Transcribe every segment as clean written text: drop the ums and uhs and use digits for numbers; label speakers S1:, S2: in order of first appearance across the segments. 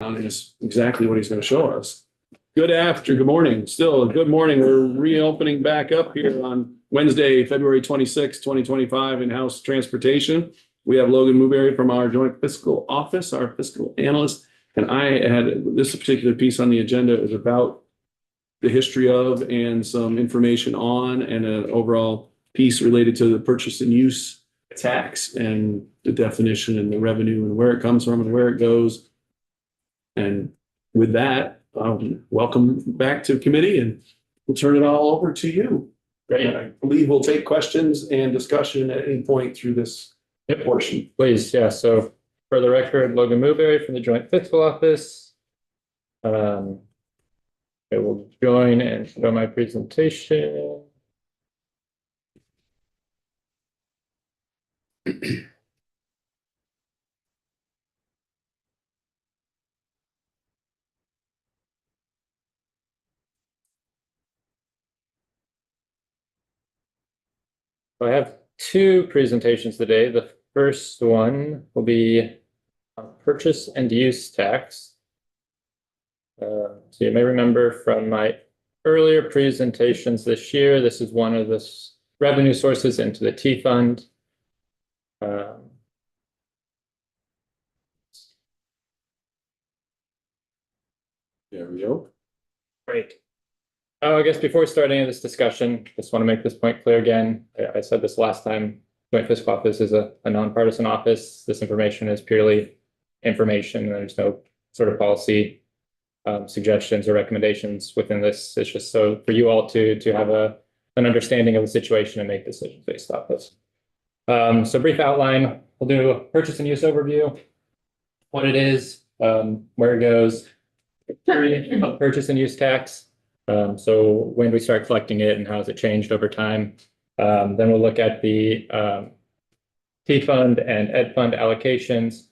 S1: Is exactly what he's going to show us. Good morning. Still a good morning. We're reopening back up here on Wednesday, February 26, 2025 in House Transportation. We have Logan Muberry from our Joint Fiscal Office, our fiscal analyst. And I had this particular piece on the agenda is about the history of and some information on and an overall piece related to the purchase and use tax and the definition and the revenue and where it comes from and where it goes. And with that, welcome back to committee and we'll turn it all over to you.
S2: Great.
S1: I believe we'll take questions and discussion at any point through this portion.
S2: Please, yeah. So for the record, Logan Muberry from the Joint Fiscal Office. I will join and show my presentation. I have two presentations today. The first one will be on purchase and use tax. So you may remember from my earlier presentations this year, this is one of the revenue sources into the T fund.
S1: There we go.
S2: Great. I guess before starting this discussion, just want to make this point clear again. I said this last time, Joint Fiscal Office is a nonpartisan office. This information is purely information. There's no sort of policy suggestions or recommendations within this. It's just so for you all to have an understanding of the situation and make decisions based off this. So brief outline, we'll do a purchase and use overview, what it is, where it goes, period of purchase and use tax. So when we start collecting it and how has it changed over time. Then we'll look at the T fund and ed fund allocations.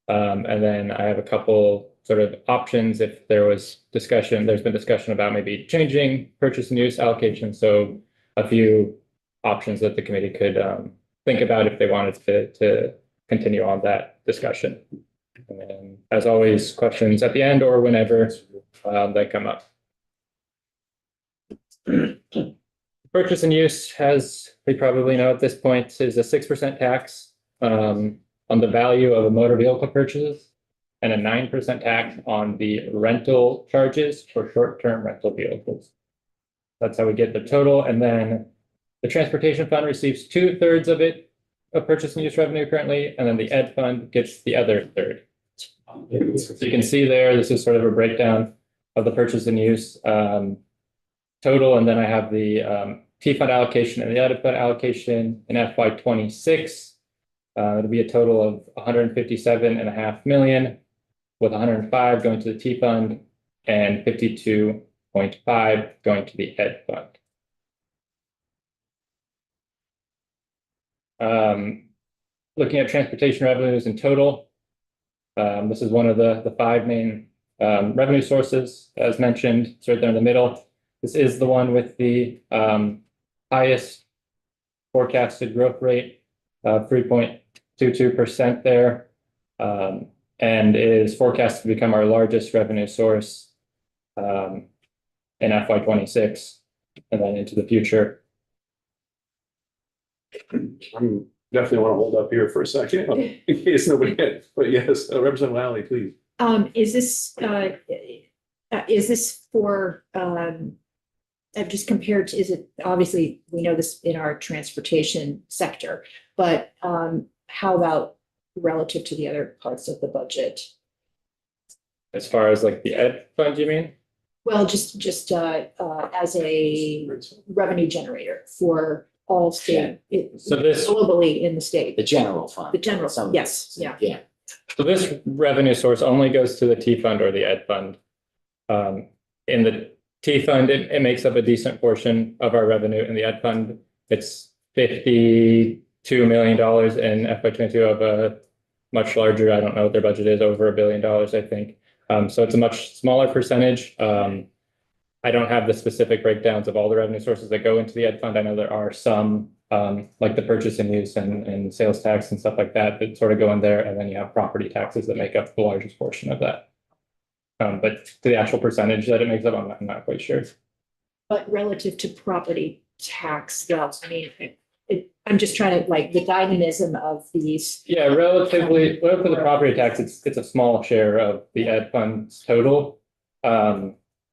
S2: And then I have a couple sort of options if there's been discussion about maybe changing purchase and use allocation. So a few options that the committee could think about if they wanted to continue on that discussion. And then, as always, questions at the end or whenever that come up. Purchase and use, as we probably know at this point, is a 6% tax on the value of a motor vehicle purchase and a 9% tax on the rental charges for short-term rental vehicles. That's how we get the total. And then the transportation fund receives 2/3 of it, of purchase and use revenue currently, and then the ed fund gets the other third. So you can see there, this is sort of a breakdown of the purchase and use total, and then I have the T fund allocation and the ed fund allocation in FY26. It'll be a total of 157.5 million, with 105 going to the T fund and 52.5 going to the ed fund. Looking at transportation revenues in total, this is one of the five main revenue sources, as mentioned. It's right there in the middle. This is the one with the highest forecasted growth rate, 3.22% there, and is forecast to become our largest revenue source in FY26 and then into the future.
S1: I'm definitely want to hold up here for a second in case nobody can, but yes, Representative Lally, please.
S3: Is this for I've just compared to, is it, obviously we know this in our transportation sector, but how about relative to the other parts of the budget?
S2: As far as like the ed fund, you mean?
S3: Well, just as a revenue generator for all state,
S2: So this
S3: globally in the state.
S4: The general fund.
S3: The general,
S4: Some-
S3: yes, yeah.
S4: Yeah.
S2: So this revenue source only goes to the T fund or the ed fund. In the T fund, it makes up a decent portion of our revenue. In the ed fund, it's $52 million in FY22 of a much larger, I don't know what their budget is, over $1 billion, I think. So it's a much smaller percentage. I don't have the specific breakdowns of all the revenue sources that go into the ed fund. I know there are some like the purchase and use and sales tax and stuff like that that sort of go in there. And then you have property taxes that make up the largest portion of that. But to the actual percentage that it makes up, I'm not quite sure.
S3: But relative to property tax, though, I mean, I'm just trying to, like, the dynamism of these.
S2: Yeah, relatively, well, for the property tax, it's a small share of the ed fund's total.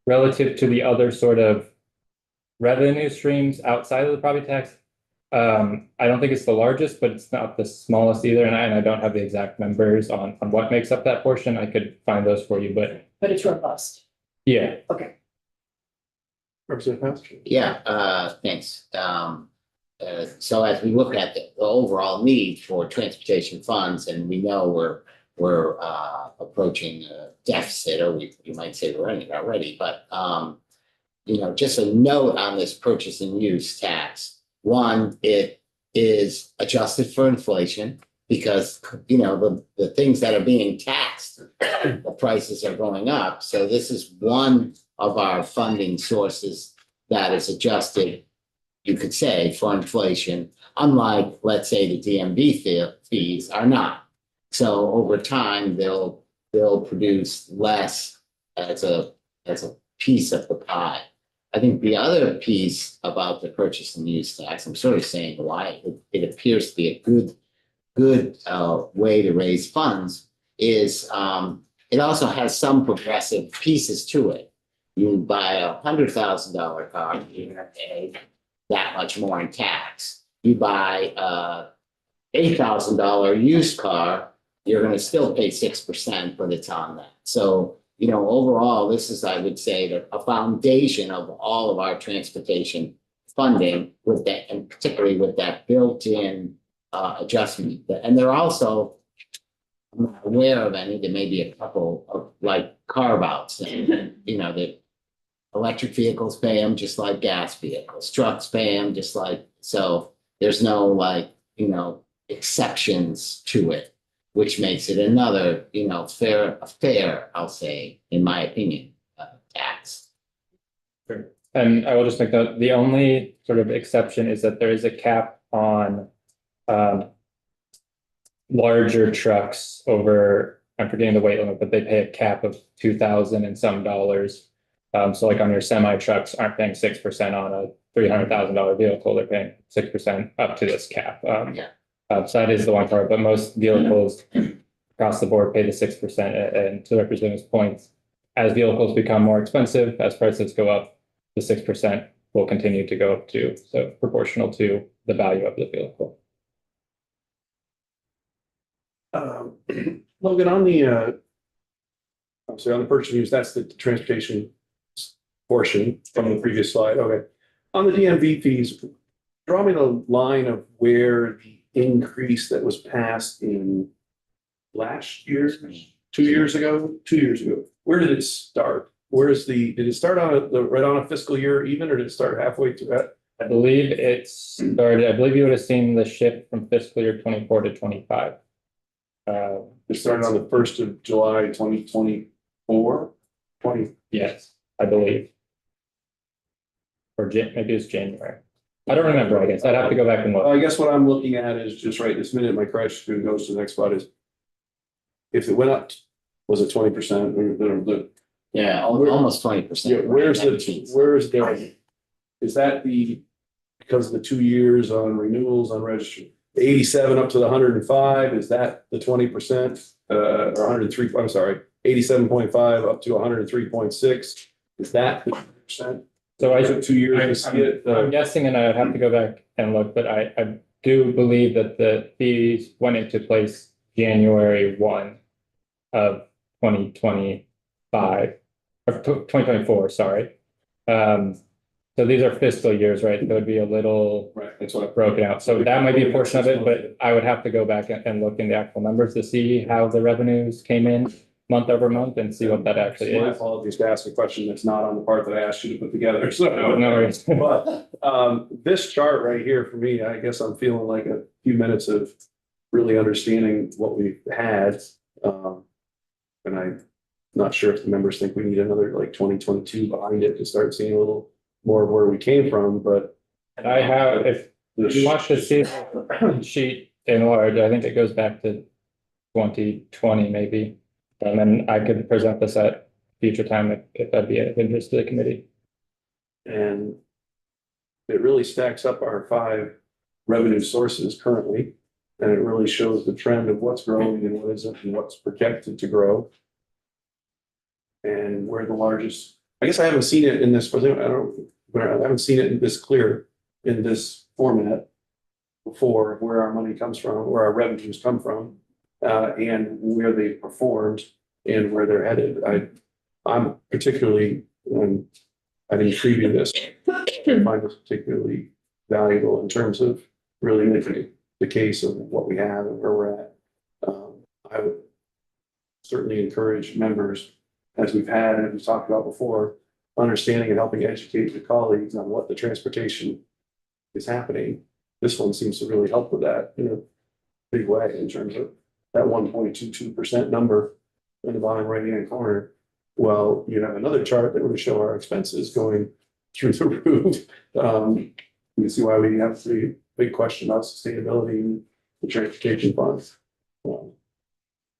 S2: Relative to the other sort of revenue streams outside of the property tax. I don't think it's the largest, but it's not the smallest either, and I don't have the exact numbers on what makes up that portion. I could find those for you, but
S3: But it's robust.
S2: yeah.
S3: Okay.
S1: Representative House?
S4: Yeah, thanks. So as we look at the overall need for transportation funds, and we know we're approaching a deficit, or you might say we're in it already, but you know, just a note on this purchase and use tax. One, it is adjusted for inflation because, you know, the things that are being taxed, the prices are going up. So this is one of our funding sources that is adjusted, you could say, for inflation, unlike, let's say, the DMV fees are not. So over time, they'll produce less as a piece of the pie. I think the other piece about the purchase and use tax, I'm sort of saying why it appears to be a good way to raise funds, is it also has some progressive pieces to it. You buy $100,000 car, you're gonna pay that much more in tax. You buy $8,000 used car, you're gonna still pay 6%, but it's on that. So, you know, overall, this is, I would say, a foundation of all of our transportation funding with that, and particularly with that built-in adjustment. And they're also, I'm not aware of any, there may be a couple of like carve-outs, and, you know, that electric vehicles pay them just like gas vehicles, trucks pay them just like, so there's no like, you know, exceptions to it, which makes it another, you know, fair, I'll say, in my opinion, tax.
S2: Sure. And I will just make note, the only sort of exception is that there is a cap on larger trucks over, I'm forgetting the weight limit, but they pay a cap of 2,000 and some dollars. So like on your semi trucks aren't paying 6% on a $300,000 vehicle, they're paying 6% up to this cap. So that is the one part, but most vehicles across the board pay the 6%. And to Representative's points, as vehicles become more expensive, as prices go up, the 6% will continue to go up too. So proportional to the value of the vehicle.
S1: Logan, on the I'm sorry, on the purchase and use, that's the transportation portion from the previous slide. Okay. On the DMV fees, draw me the line of where the increase that was passed in last year, 2 years ago, 2 years ago. Where did it start? Did it start right on a fiscal year even, or did it start halfway through that?
S2: I believe it started, I believe you would have seen the shift from fiscal year 24 to 25.
S1: It started on the 1st of July, 2024, 20.
S2: Yes, I believe. Or maybe it's January. I don't remember, I guess. I'd have to go back and look.
S1: I guess what I'm looking at is just right this minute, my question goes to the next spot is, if it went up, was it 20%?
S4: Yeah, almost 20%.
S1: Where's is that because of the 2 years on renewals on registry? 87 up to the 105, is that the 20%? Or 103, I'm sorry, 87.5 up to 103.6, is that the percent?
S2: So I
S1: took 2 years to see it.
S2: I'm guessing, and I would have to go back and look, but I do believe that the fees went into place January 1 of 2025, or 2024, sorry. So these are fiscal years, right? It would be a little
S1: Right, that's what
S2: broken out. So that might be a portion of it, but I would have to go back and look in the actual numbers to see how the revenues came in month over month and see what that actually
S1: My
S2: is.
S1: apologies to ask a question that's not on the part that I asked you to put together, so.
S2: No worries.
S1: But this chart right here for me, I guess I'm feeling like a few minutes of really understanding what we've had. And I'm not sure if the members think we need another like 2022 behind it to start seeing a little more of where we came from, but.
S2: And I have, if you want to see the sheet in large, I think it goes back to 2020 maybe. And then I could present this at future time if that'd be of interest to the committee.
S1: And it really stacks up our 5 revenue sources currently. And it really shows the trend of what's growing and what isn't and what's projected to grow. And where the largest, I guess I haven't seen it in this, I haven't seen it in this clear in this format before, where our money comes from, where our revenues come from, and where they performed and where they're headed. I'm particularly, I didn't preview this, I find this particularly valuable in terms of really making the case of what we have and where we're at. I would certainly encourage members, as we've had and we've talked about before, understanding and helping educate the colleagues on what the transportation is happening. This one seems to really help with that in a big way in terms of that 1.22% number in the bottom right-hand corner. Well, you have another chart that would show our expenses going through the roof. You can see why we have the big question about sustainability and the transportation funds.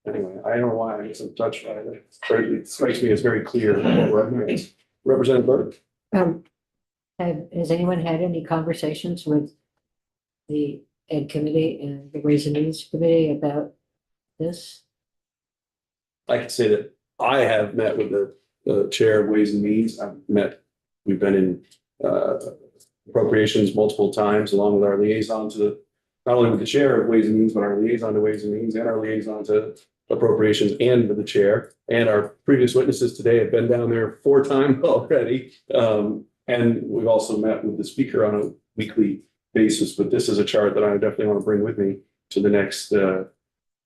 S1: Anyway, I don't know why I guess I'm touched by it. It strikes me as very clear what we're doing. Representative Burke?
S5: Has anyone had any conversations with the Ed Committee and the Ways and Means Committee about this?
S1: I can say that I have met with the chair of Ways and Means. We've been in appropriations multiple times along with our liaison to not only with the chair of Ways and Means, but our liaison to Ways and Means and our liaison to appropriations and with the chair. And our previous witnesses today have been down there 4 times already. And we've also met with the speaker on a weekly basis, but this is a chart that I definitely want to bring with me to the next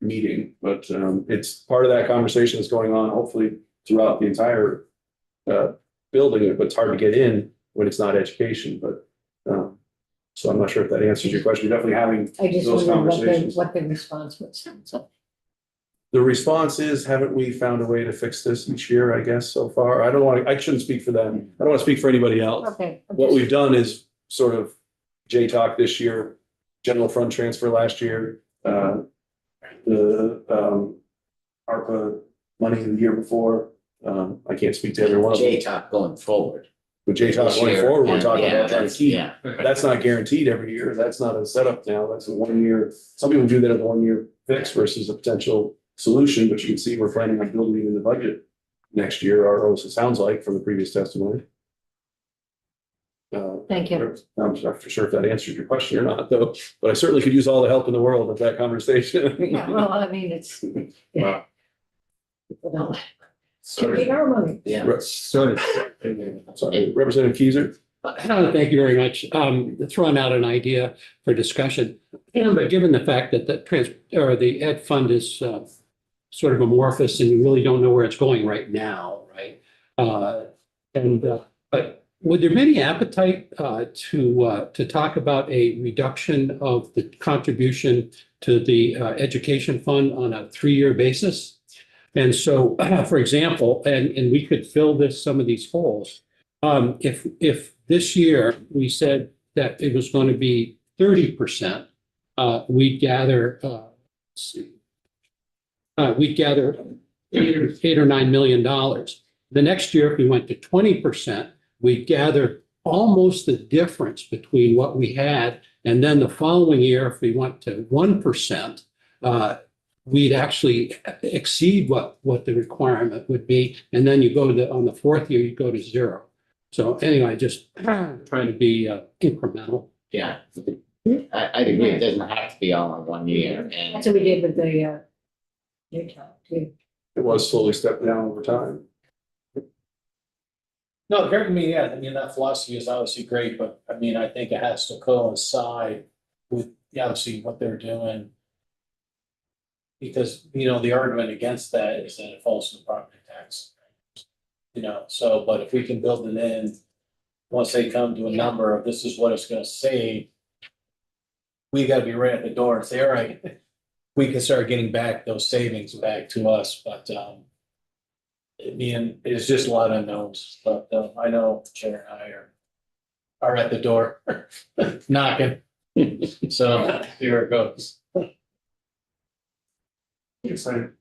S1: meeting. But it's part of that conversation that's going on, hopefully throughout the entire building, but it's hard to get in when it's not education. But so I'm not sure if that answers your question. We're definitely having
S5: I just
S1: those
S5: wondered
S1: conversations.
S5: what the response was. So,
S1: The response is, haven't we found a way to fix this each year, I guess, so far? I shouldn't speak for them. I don't want to speak for anybody else.
S5: okay.
S1: What we've done is sort of J-Talk this year, general fund transfer last year, the ARPA money the year before. I can't speak to every one of them.
S4: J-Talk going forward.
S1: With J-Talk going forward, we're talking
S4: Yeah,
S1: about trying to
S4: that's-
S1: keep.
S4: yeah.
S1: That's not guaranteed every year. That's not a setup now. That's a 1 year. Some people do that as a 1 year fix versus a potential solution, but you can see we're planning on building it in the budget next year, or it sounds like from the previous testimony.
S5: Thank you.
S1: I'm not for sure if that answers your question or not, though, but I certainly could use all the help in the world with that conversation.
S5: Yeah, well, I mean, it's.
S1: Wow.
S5: People don't.
S4: Sort
S5: Give
S4: of,
S5: our money.
S4: yeah.
S6: Sort of.
S1: Sorry, Representative Keiser?
S6: Thank you very much. Throwing out an idea for discussion. But given the fact that the Ed Fund is sort of amorphous and you really don't know where it's going right now, right? But would there be any appetite to talk about a reduction of the contribution to the education fund on a 3-year basis? And so, for example, and we could fill some of these holes. If this year we said that it was going to be 30%, we'd gather $8 or $9 million. The next year, if we went to 20%, we'd gather almost the difference between what we had. And then the following year, if we went to 1%, we'd actually exceed what the requirement would be. And then you go to, on the 4th year, you go to 0. So anyway, just trying to be incremental.
S4: Yeah. I'd agree. It doesn't have to be all in 1 year, and
S5: That's what we did with the Utah too.
S1: It was slowly stepped down over time.
S7: No, apparently, yeah, I mean, that philosophy is obviously great, but I mean, I think it has to coincide with obviously what they're doing. Because, the argument against that is that it falls to the property tax. So, but if we can build it in, once they come to a number of this is what it's gonna save. We gotta be right at the door and say, all right, we can start getting back those savings back to us, but it's just a lot of unknowns, but I know the chair and I are at the door knocking. So here it goes.
S1: Excited.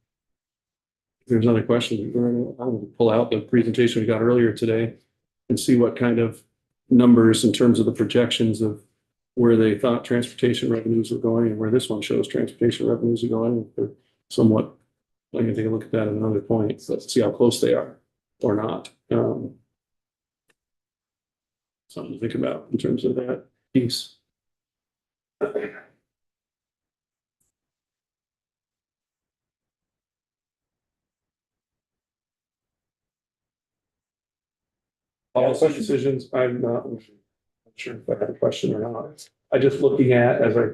S1: there's another question. I'll pull out the presentation we got earlier today and see what kind of numbers in terms of the projections of where they thought transportation revenues were going and where this one shows transportation revenues are going. If they're somewhat, I can take a look at that at another point. So let's see how close they are or not. Something to think about in terms of that piece. Policy decisions, I'm not sure if I had a question or not. I just looking at, as I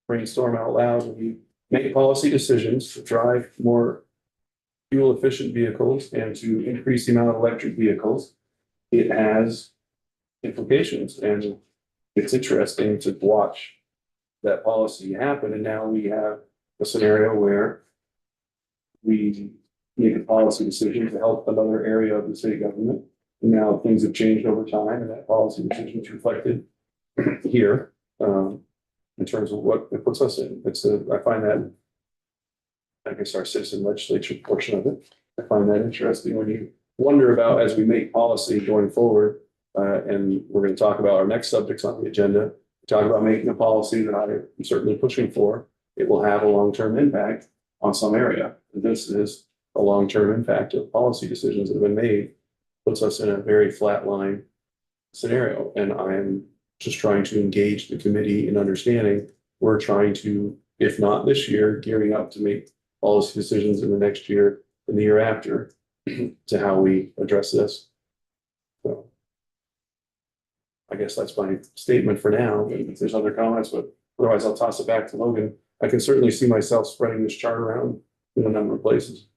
S1: brainstorm out loud, when you make policy decisions to drive more fuel efficient vehicles and to increase the amount of electric vehicles, it has implications, and it's interesting to watch that policy happen. And now we have a scenario where we make a policy decision to help another area of the state government. And now things have changed over time, and that policy decision is reflected here in terms of what it puts us in. I find that, I guess, our citizen legislature portion of it. I find that interesting when you wonder about, as we make policy going forward, and we're going to talk about our next subjects on the agenda, talk about making a policy that I'm certainly pushing for. It will have a long-term impact on some area. This is a long-term impact of policy decisions that have been made, puts us in a very flat line scenario. And I'm just trying to engage the committee in understanding we're trying to, if not this year, gearing up to make policy decisions in the next year and the year after to how we address this. So I guess that's my statement for now. If there's other comments, but otherwise I'll toss it back to Logan. I can certainly see myself spreading this chart around in a number of places.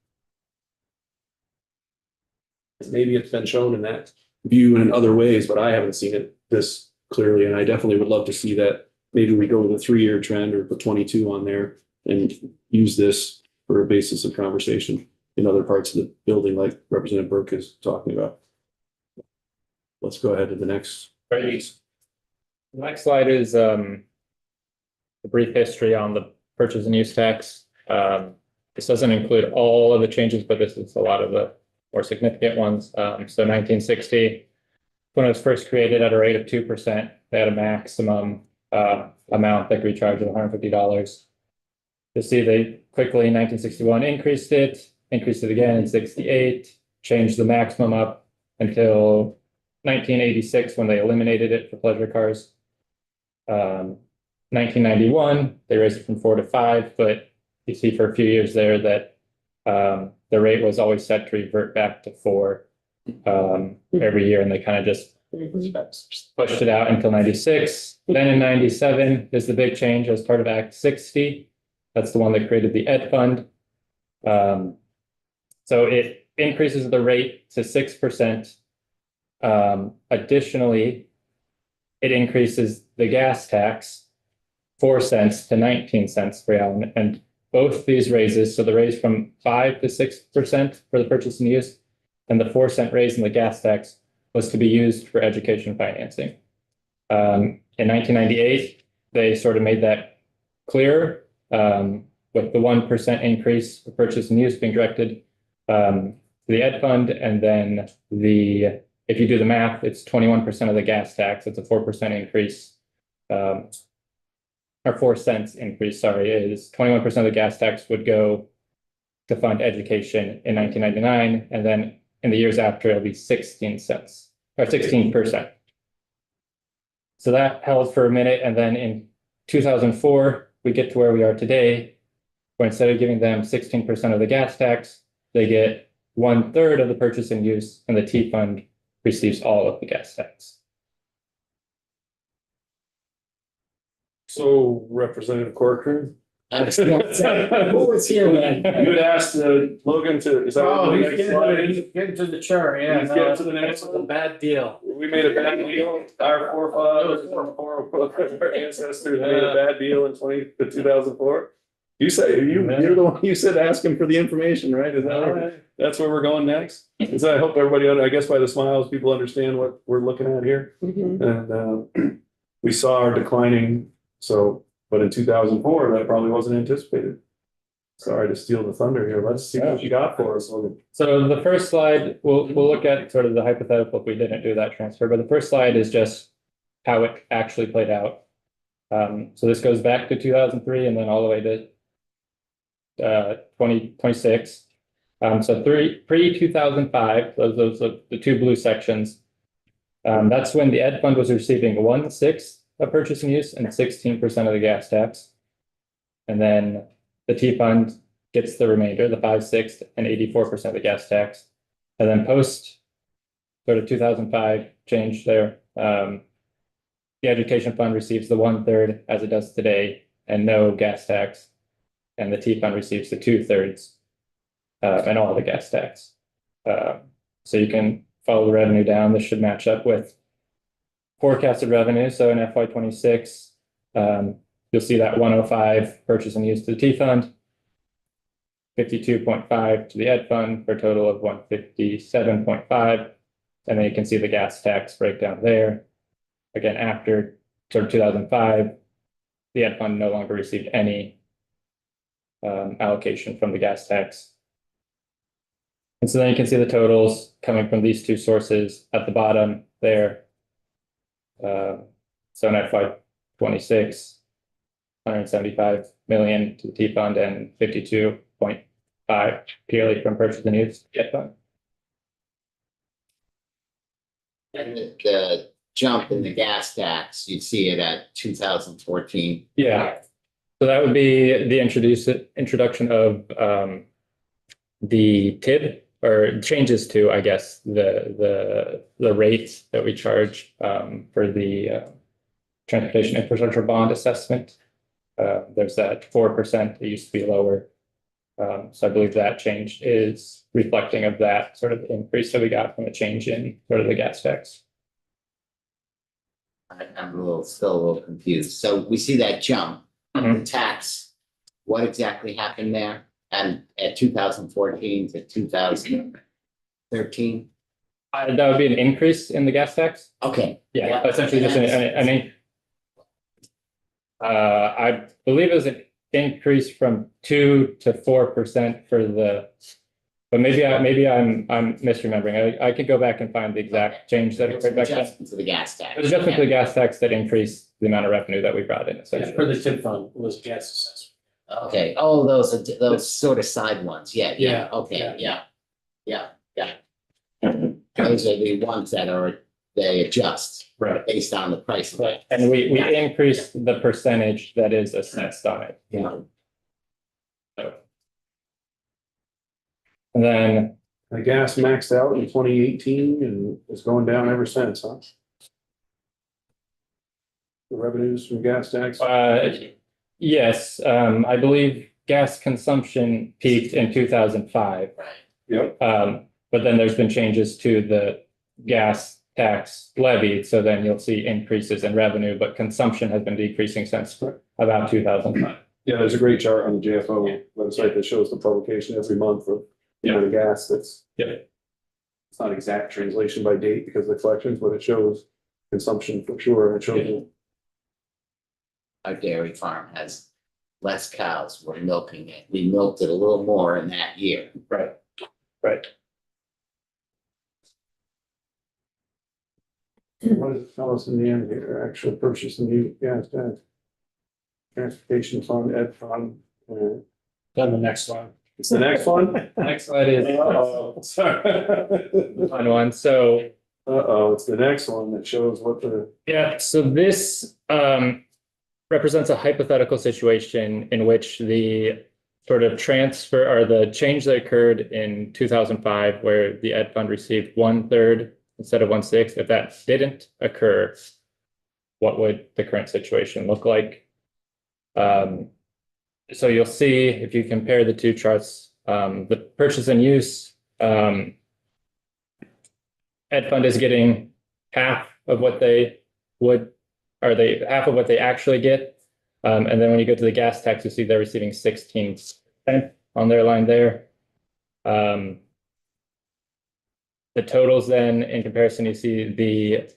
S1: Maybe it's been shown in that view in other ways, but I haven't seen it this clearly. And I definitely would love to see that. Maybe we go with a 3-year trend or put 22 on there and use this for a basis of conversation in other parts of the building, like Representative Burke is talking about. Let's go ahead to the next.
S2: The next slide is a brief history on the purchase and use tax. This doesn't include all of the changes, but this is a lot of the more significant ones. So 1960, when it was first created at a rate of 2%, they had a maximum amount that could be charged of $150. You see they quickly in 1961 increased it again in 68, changed the maximum up until 1986 when they eliminated it for pleasure cars. 1991, they raised it from 4 to 5, but you see for a few years there that the rate was always set to revert back to 4 every year, and they kind of just pushed it out until 96. Then in 97 is the big change as part of Act 60. That's the one that created the Ed Fund. So it increases the rate to 6%. Additionally, it increases the gas tax 4 cents to 19 cents per gallon. And both these raises, so the raise from 5 to 6% for the purchase and use, and the 4-cent raise in the gas tax was to be used for education financing. In 1998, they sort of made that clear with the 1% increase for purchase and use being directed to the Ed Fund, and then if you do the math, it's 21% of the gas tax. It's a 4% increase, or 4 cents increase, sorry, is 21% of the gas tax would go to fund education in 1999. And then in the years after, it'll be 16 cents or 16%. So that held for a minute. And then in 2004, we get to where we are today, where instead of giving them 16% of the gas tax, they get 1/3 of the purchase and use, and the T fund receives all of the gas tax.
S1: So Representative Corcoran.
S4: Who was here then?
S1: You had asked Logan to, is that?
S7: Oh,
S1: the
S7: he's
S1: next slide?
S7: getting to the chart, yeah.
S1: He's getting to the next
S7: That's a bad deal.
S1: We made a bad deal. Our forefathers, ancestors made a bad deal in 2004. You say, you're the one, you said ask him for the information, right? Is that right? That's where we're going next? Is that, I hope everybody, I guess by the smiles, people understand what we're looking at here. And we saw our declining, so, but in 2004, that probably wasn't anticipated. Sorry to steal the thunder here. Let's see what you got for us.
S2: So the first slide, we'll look at sort of the hypothetical if we didn't do that transfer, but the first slide is just how it actually played out. So this goes back to 2003 and then all the way to 2026. So pre-2005, those are the two blue sections. That's when the Ed Fund was receiving 1/6 of purchase and use and 16% of the gas tax. And then the T Fund gets the remainder, the 5/6 and 84% of the gas tax. And then post sort of 2005 change there. The Education Fund receives the 1/3 as it does today and no gas tax. And the T Fund receives the 2/3 and all the gas tax. So you can follow the revenue down. This should match up with forecasted revenue. So in FY 26, you'll see that 105 purchase and use to the T Fund, 52.5 to the Ed Fund for a total of 157.5. And then you can see the gas tax breakdown there. Again, after sort of 2005, the Ed Fund no longer received any allocation from the gas tax. And so then you can see the totals coming from these two sources at the bottom there. So in FY 26, 175 million to the T Fund and 52.5 purely from purchase and use Ed Fund.
S4: And the jump in the gas tax, you'd see it at 2014.
S2: Yeah, so that would be the introduction of the TIB or changes to, I guess, the rates that we charge for the transportation infrastructure bond assessment. There's that 4%, it used to be lower. So I believe that change is reflecting of that sort of increase that we got from a change in sort of the gas tax.
S4: I'm still a little confused. So we see that jump, the tax, what exactly happened there? And at 2014 to 2013?
S2: That would be an increase in the gas tax.
S4: Okay.
S2: Yeah, essentially just I believe it was an increase from 2 to 4% for the, but maybe I'm misremembering. I could go back and find the exact change that
S4: It's
S2: occurred back then.
S4: adjustment to the gas tax.
S2: It was adjustment to the gas tax that increased the amount of revenue that we brought in
S7: Yeah,
S2: essentially.
S7: for the tip fund was gas assessment.
S4: Okay, oh, those sort of side ones, yeah,
S7: Yeah,
S4: okay, yeah. Those are the ones that they adjust
S2: Right.
S4: based on the price of it.
S2: Right, and we increased the percentage that is assessed on it.
S4: Yeah.
S2: And then,
S1: The gas maxed out in 2018 and it's going down ever since, huh? The revenues from gas tax.
S2: yes, I believe gas consumption peaked in 2005.
S1: Yep.
S2: But then there's been changes to the gas tax levy, so then you'll see increases in revenue, but consumption has been decreasing since about 2005.
S1: Yeah, there's a great chart on the JFO website that shows the publication every month of the amount of gas that's.
S2: Yep.
S1: It's not exact translation by date because of the collections, but it shows consumption for sure. It shows.
S4: Our dairy farm has less cows. We're milking it. We milked it a little more in that year.
S2: Right, right.
S1: What does it tell us in the end here? Actual purchase and use gas tax. Transportation fund, Ed Fund.
S7: Then the next one.
S1: It's the next one?
S2: Next slide is
S1: Uh-oh, sorry.
S2: the fun one. So
S1: Uh-oh, it's the next one that shows what the.
S2: yeah, so this represents a hypothetical situation in which the sort of transfer or the change that occurred in 2005, where the Ed Fund received 1/3 instead of 1/6. If that didn't occur, what would the current situation look like? So you'll see if you compare the two charts, the purchase and use, Ed Fund is getting half of what they would, or half of what they actually get. And then when you go to the gas tax, you see they're receiving 16% on their line there. The totals then in comparison, you see the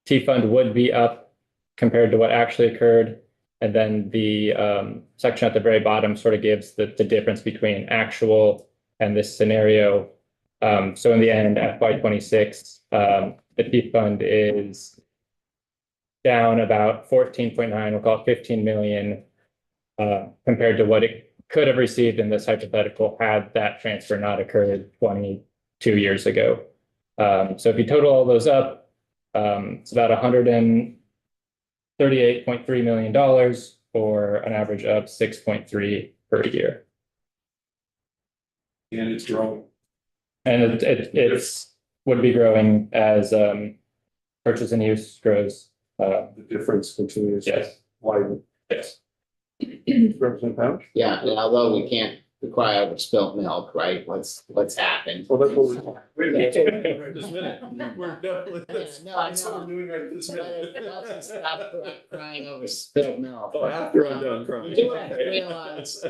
S2: T Fund would be up compared to what actually occurred. And then the section at the very bottom sort of gives the difference between actual and this scenario. So in the end, FY 26, the T fund is down about 14.9, we'll call it 15 million, compared to what it could have received in this hypothetical had that transfer not occurred 22 years ago. So if you total all those up, it's about $138.3 million for an average of 6.3 per year.
S1: And it's growing.
S2: And it's would be growing as purchase and use grows.
S1: The difference continues.
S2: Yes,
S1: Widen.
S2: yes.
S1: Representative Pouch?
S4: Yeah, and although we can't require spilt milk, right, what's happened.
S1: Well, that's what we're. Wait a minute, right this minute. We're definitely, that's
S4: No, I
S1: that's what
S4: know.
S1: we're doing right this
S4: But
S1: minute.
S4: it doesn't stop crying over spilt milk.
S1: Oh, after I'm done crying.
S4: We do have to realize,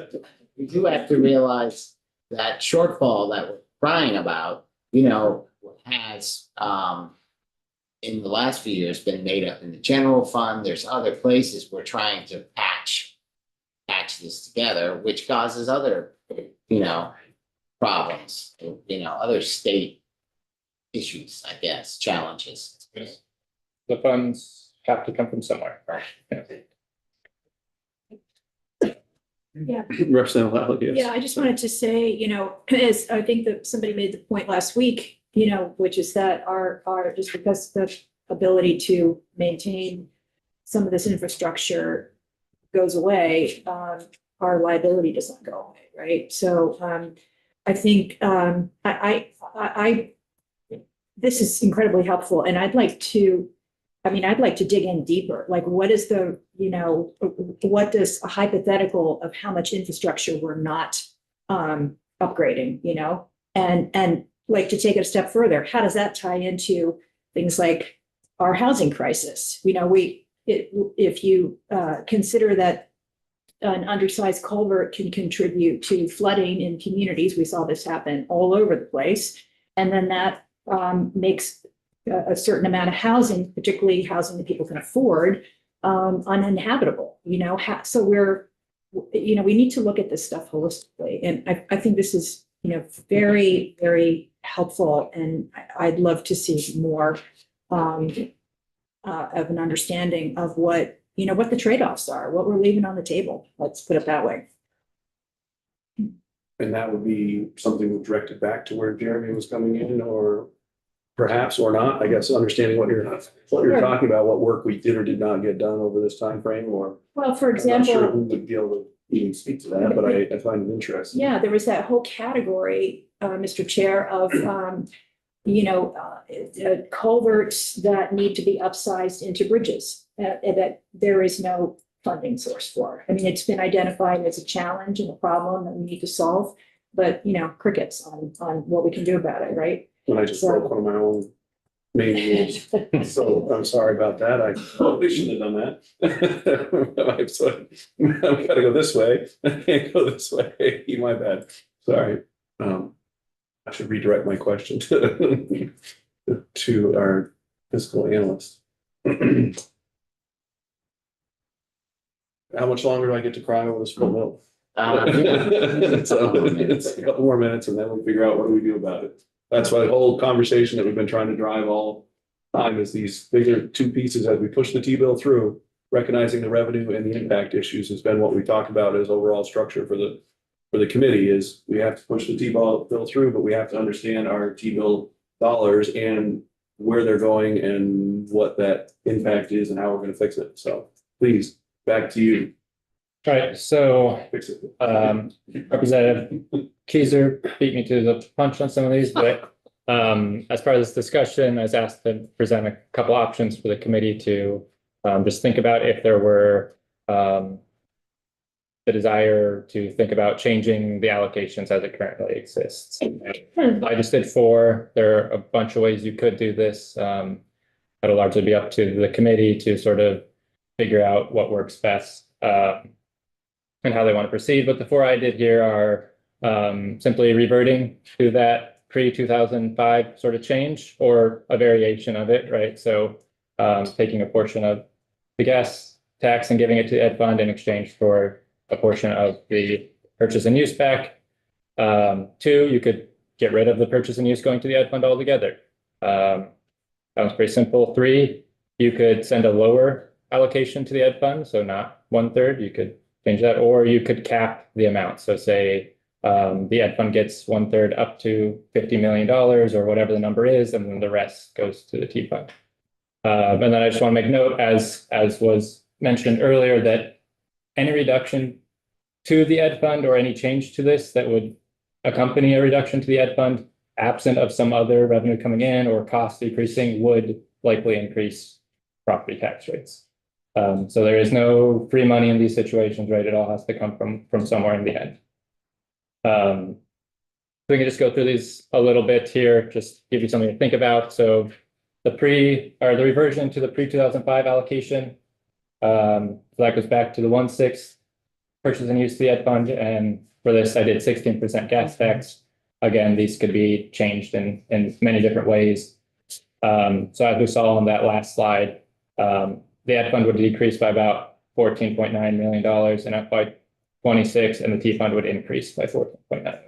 S4: we do have to realize that shortfall that we're crying about, has, in the last few years been made up in the general fund. There's other places we're trying to patch this together, which causes other, problems, other state issues, I guess, challenges.
S2: The funds have to come from somewhere.
S3: Yeah.
S1: Representative Lally, yes.
S3: Yeah, I just wanted to say, as I think that somebody made the point last week, which is that our just because the ability to maintain some of this infrastructure goes away, our liability does not go away, right? So I think this is incredibly helpful, and I'd like to dig in deeper. Like, what is what does a hypothetical of how much infrastructure we're not upgrading, and like to take it a step further, how does that tie into things like our housing crisis? If you consider that an undersized culvert can contribute to flooding in communities, we saw this happen all over the place, and then that makes a certain amount of housing, particularly housing that people can afford, uninhabitable, so we need to look at this stuff holistically. And I think this is, very, very helpful. And I'd love to see more of an understanding of what the trade-offs are, what we're leaving on the table. Let's put it that way.
S1: And that would be something directed back to where Jeremy was coming in, or perhaps or not, I guess, understanding what you're
S3: Sure.
S1: talking about, what work we did or did not get done over this time frame, or
S3: Well, for
S1: I'm not sure
S3: example,
S1: who would be able to even speak to that, but I find it interesting.
S3: yeah, there was that whole category, Mr. Chair, of, culverts that need to be upsized into bridges, that there is no funding source for. I mean, it's been identified as a challenge and a problem that we need to solve, but, crickets on what we can do about it, right?
S1: When I just broke one of my own main rules. So I'm sorry about that. I probably shouldn't have done that. So I've got to go this way. I can't go this way. My bad. Sorry. I should redirect my question to our fiscal analyst. How much longer do I get to cry over this full milk? So it's a couple more minutes and then we'll figure out what do we do about it. That's why the whole conversation that we've been trying to drive all time is these bigger two pieces as we push the T-bill through, recognizing the revenue and the impact issues has been what we talked about as overall structure for the committee is we have to push the T-bill through, but we have to understand our T-bill dollars and where they're going and what that impact is and how we're going to fix it. So please, back to you.
S2: All right, so
S1: Fix it.
S2: Representative Keiser beat me to the punch on some of these, but as part of this discussion, I was asked to present a couple options for the committee to just think about if there were the desire to think about changing the allocations as it currently exists. I just did 4. There are a bunch of ways you could do this. It'll largely be up to the committee to sort of figure out what works best and how they want to proceed. But the 4 I did here are simply reverting to that pre-2005 sort of change or a variation of it, right? So taking a portion of the gas tax and giving it to the ed fund in exchange for a portion of the purchase and use back. Two, you could get rid of the purchase and use going to the ed fund altogether. Sounds pretty simple. Three, you could send a lower allocation to the ed fund, so not 1/3, you could change that, or you could cap the amount. So say the ed fund gets 1/3 up to $50 million or whatever the number is, and then the rest goes to the T fund. And then I just want to make note, as was mentioned earlier, that any reduction to the ed fund or any change to this that would accompany a reduction to the ed fund, absent of some other revenue coming in or cost decreasing, would likely increase property tax rates. So there is no free money in these situations, right? It all has to come from somewhere in the end. We can just go through these a little bit here, just give you something to think about. So the reversion to the pre-2005 allocation, that goes back to the 1/6 purchase and use to the ed fund. And for this, I did 16% gas tax. Again, these could be changed in many different ways. So as we saw on that last slide, the ed fund would decrease by about $14.9 million in FY 26, and the T fund would increase by $14.9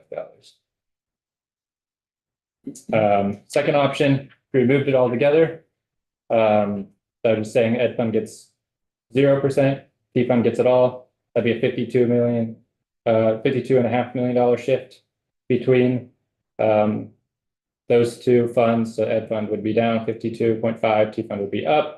S2: million. Second option, we removed it all together. So I was saying ed fund gets 0%, T fund gets it all. That'd be a $52.5 million shift between those two funds. So ed fund would be down 52.5, T fund would be up.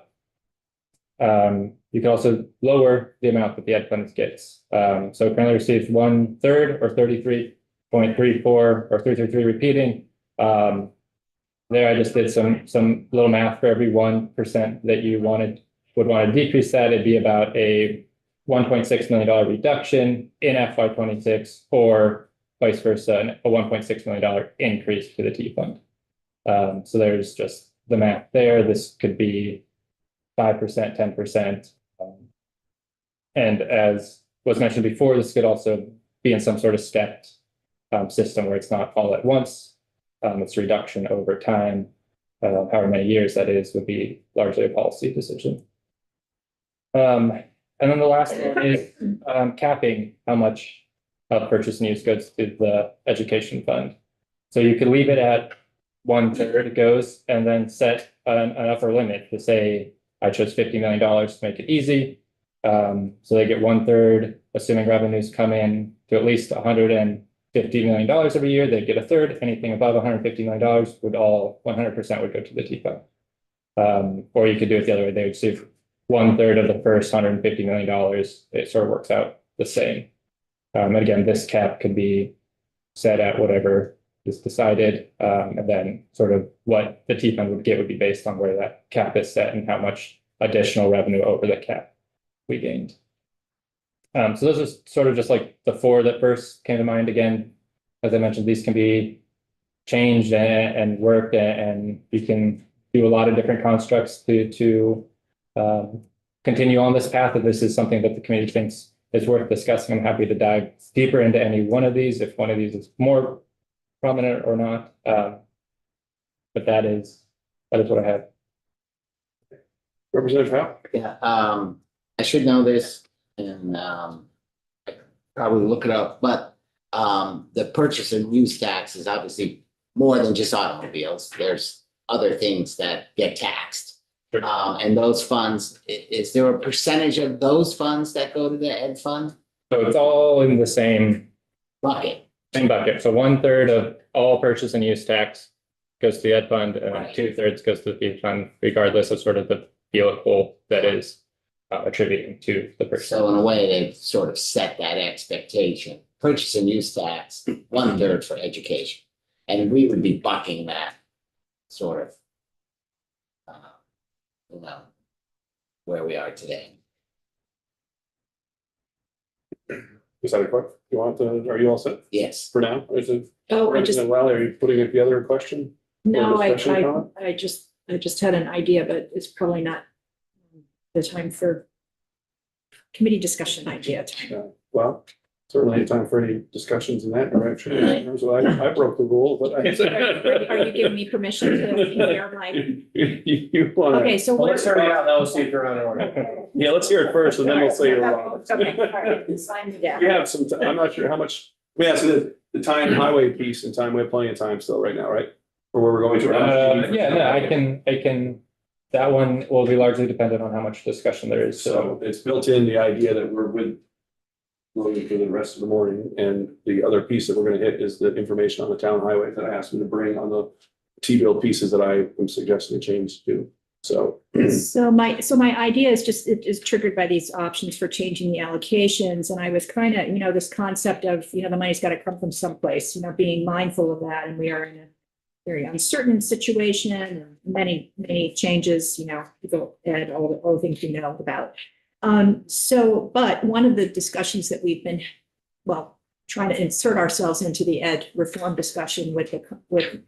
S2: You can also lower the amount that the ed fund gets. So currently receives 1/3 or 33.34 or 333 repeating. There I just did some little math. For every 1% that you would want to decrease that, it'd be about a $1.6 million reduction in FY 26, or vice versa, a $1.6 million increase to the T fund. So there's just the math there. This could be 5%, 10%. And as was mentioned before, this could also be in some sort of stepped system where it's not all at once. It's reduction over time. However many years that is would be largely a policy decision. And then the last one is capping how much purchase and use goes to the education fund. So you could leave it at 1/3 goes, and then set an upper limit to say, I chose $50 million to make it easy. So they get 1/3, assuming revenues come in to at least $150 million every year, they'd get 1/3. Anything above $150 million would all 100% would go to the T fund. Or you could do it the other way. They would see 1/3 of the first $150 million. It sort of works out the same. And again, this cap could be set at whatever is decided, and then sort of what the T fund would get would be based on where that cap is set and how much additional revenue over the cap we gained. So those are sort of just like the four that first came to mind. Again, as I mentioned, these can be changed and worked, and you can do a lot of different constructs to continue on this path. If this is something that the community thinks is worth discussing, I'm happy to dive deeper into any one of these, if one of these is more prominent or not. But that is what I have.
S1: Representative Howe?
S4: Yeah, I should know this, and I probably look it up, but the purchase and use tax is obviously more than just automobiles. There's other things that get taxed.
S2: Sure.
S4: And those funds, is there a percentage of those funds that go to the ed fund
S2: So it's all in the same
S4: bucket?
S2: bucket. So 1/3 of all purchase and use tax goes to the ed fund, and
S4: Right.
S2: 2/3 goes to the T fund, regardless of sort of the vehicle that is attributing to the person.
S4: So in a way, they've sort of set that expectation. Purchase and use tax, 1/3 for education. And we would be bucking that sort of, where we are today.
S1: Is that a question? You want to, are you all set
S4: Yes.
S1: for now? Is it?
S3: Oh, I just,
S1: Representative Wiley, are you putting it together a question?
S3: no,
S1: discussion, Colin?
S3: I just had an idea, but it's probably not the time for committee discussion idea.
S1: Well, certainly any time for any discussions in that direction. So I broke the rule, but I.
S3: Are you giving me permission to share my,
S1: You wanna?
S3: okay, so
S7: Well,
S3: what?
S7: let's hear it out, now we'll see if you're on order.
S1: Yeah, let's hear it first and then we'll say you're wrong.
S3: Okay, all right, sign me down.
S1: We have some, I'm not sure how much, so the time highway piece and time, we have plenty of time still right now, right? Or where we're going to.
S2: Yeah, no, I can, that one will be largely dependent on how much discussion there is, so.
S1: So it's built in the idea that we're with William for the rest of the morning, and the other piece that we're gonna hit is the information on the town highway that I asked him to bring on the T-bill pieces that I am suggesting a change to, so.
S3: So my idea is just, it is triggered by these options for changing the allocations. And I was kind of, this concept of, the money's got to come from someplace, being mindful of that. And we are in a very uncertain situation and many, many changes, people add all the things we know about. But one of the discussions that we've been, trying to insert ourselves into the ed reform discussion with the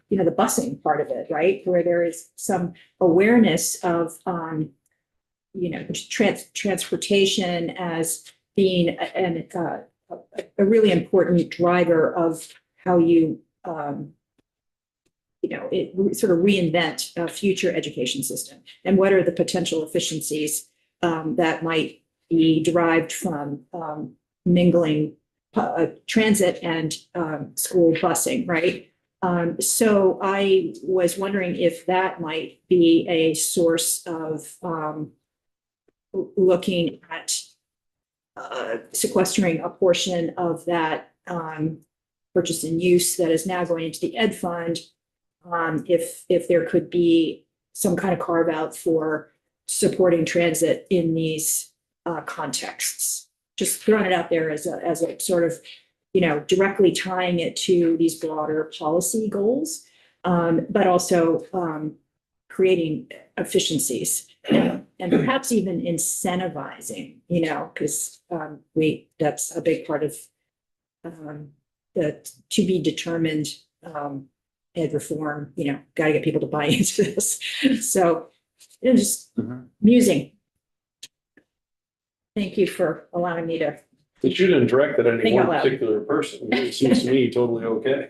S3: busing part of it, right? Where there is some awareness of, transportation as being a really important driver of how you, it sort of reinvent a future education system. And what are the potential efficiencies that might be derived from mingling transit and school busing, right? So I was wondering if that might be a source of looking at sequestering a portion of that purchase and use that is now going into the ed fund. If there could be some kind of carve out for supporting transit in these contexts. Just throwing it out there as a sort of, directly tying it to these broader policy goals, but also creating efficiencies and perhaps even incentivizing, because that's a big part of the to be determined ed reform, got to get people to buy into this. So just musing. Thank you for allowing me to.
S1: But you didn't direct it at any
S3: Think out
S1: one
S3: loud.
S1: particular person. It seems to me totally okay.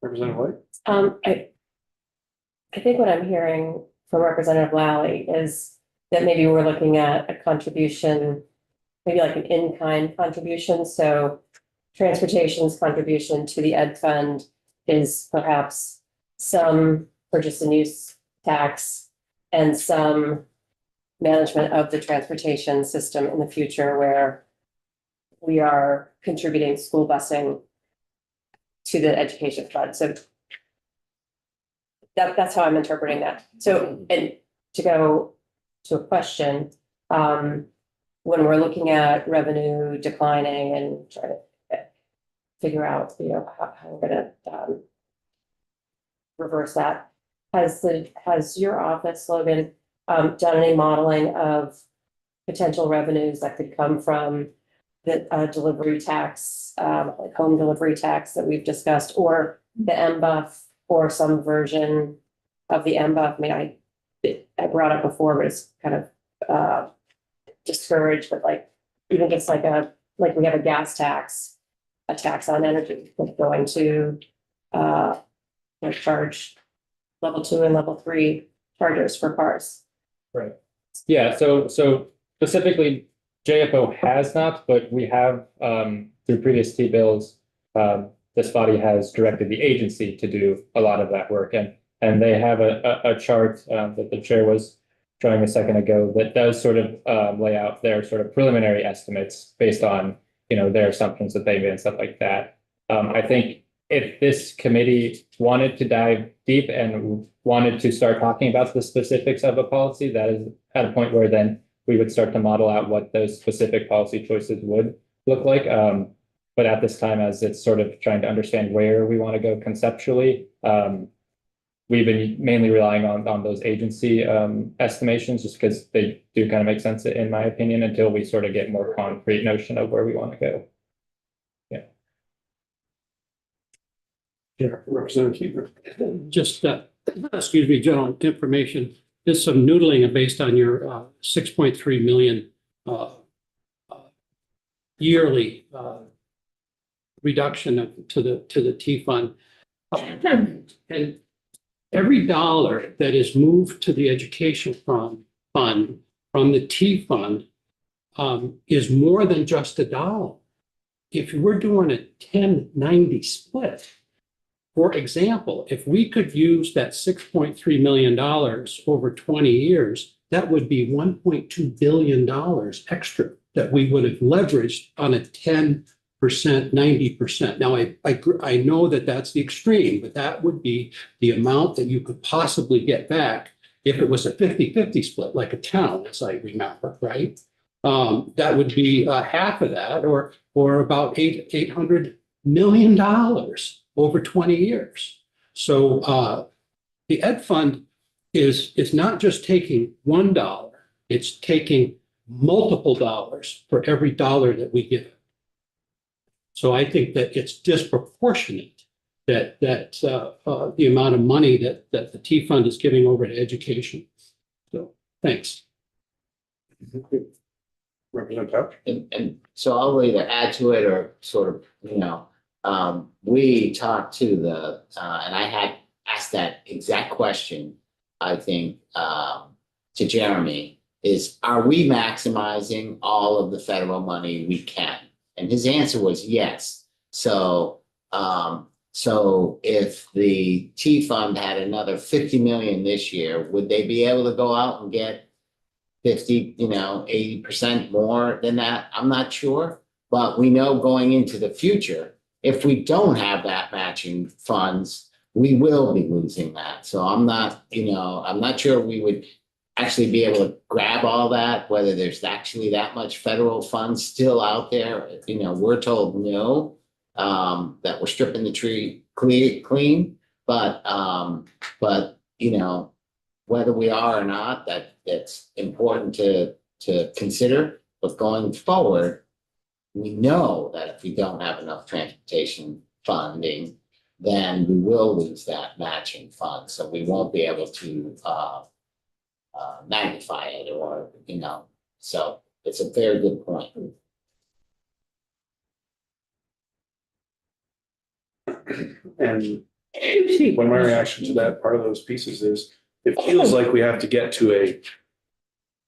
S1: Representative White?
S8: I think what I'm hearing from Representative Lally is that maybe we're looking at a contribution, maybe like an in-kind contribution. So transportation's contribution to the ed fund is perhaps some purchase and use tax and some management of the transportation system in the future where we are contributing school busing to the education fund. So that's how I'm interpreting that. So, and to go to a question, when we're looking at revenue declining and trying to figure out, how we're gonna reverse that, has your office, Logan, done any modeling of potential revenues that could come from the delivery tax, like home delivery tax that we've discussed, or the MBUF, or some version of the MBUF? I mean, I brought it before, but it's kind of discouraged, but like even just like we have a gas tax, a tax on energy that's going to charge level 2 and level 3 chargers for cars.
S2: Right. Yeah, so specifically, JFO has not, but we have, through previous T-bills, this body has directed the agency to do a lot of that work. And they have a chart that the chair was showing a second ago that does sort of lay out their sort of preliminary estimates based on, their assumptions that they made and stuff like that. I think if this committee wanted to dive deep and wanted to start talking about the specifics of a policy, that is at a point where then we would start to model out what those specific policy choices would look like. But at this time, as it's sort of trying to understand where we want to go conceptually, we've been mainly relying on those agency estimations, just because they do kind of make sense, in my opinion, until we sort of get more concrete notion of where we want to go.
S1: Yeah, Representative Keeper.
S6: Just, excuse me, general information, just some noodling based on your 6.3 million yearly reduction to the T fund. And every dollar that is moved to the education fund from the T fund is more than just a dollar. If you were doing a 10-90 split, for example, if we could use that $6.3 million over 20 years, that would be $1.2 billion extra that we would have leveraged on a 10%, 90%. Now, I know that that's the extreme, but that would be the amount that you could possibly get back if it was a 50-50 split, like a town, as I remember, right? That would be half of that, or about $800 million over 20 years. So the Ed Fund is not just taking $1, it's taking multiple dollars for every dollar that we give. So I think that it's disproportionate that the amount of money that the T Fund is giving over to education. So thanks.
S1: Representative Couch?
S4: And so I'll either add to it or sort of, we talked to and I had asked that exact question, I think, to Jeremy, is are we maximizing all of the federal money we can? And his answer was yes. So if the T Fund had another 50 million this year, would they be able to go out and get 50, 80% more than that? I'm not sure, but we know going into the future, if we don't have that matching funds, we will be losing that. So I'm not sure we would actually be able to grab all that, whether there's actually that much federal funds still out there. We're told no, that we're stripping the tree clean, but whether we are or not, that's important to consider. But going forward, we know that if we don't have enough transportation funding, then we will lose that matching fund. So we won't be able to magnify it, or so it's a very good point.
S1: And when my reaction to that part of those pieces is, it feels like we have to get to a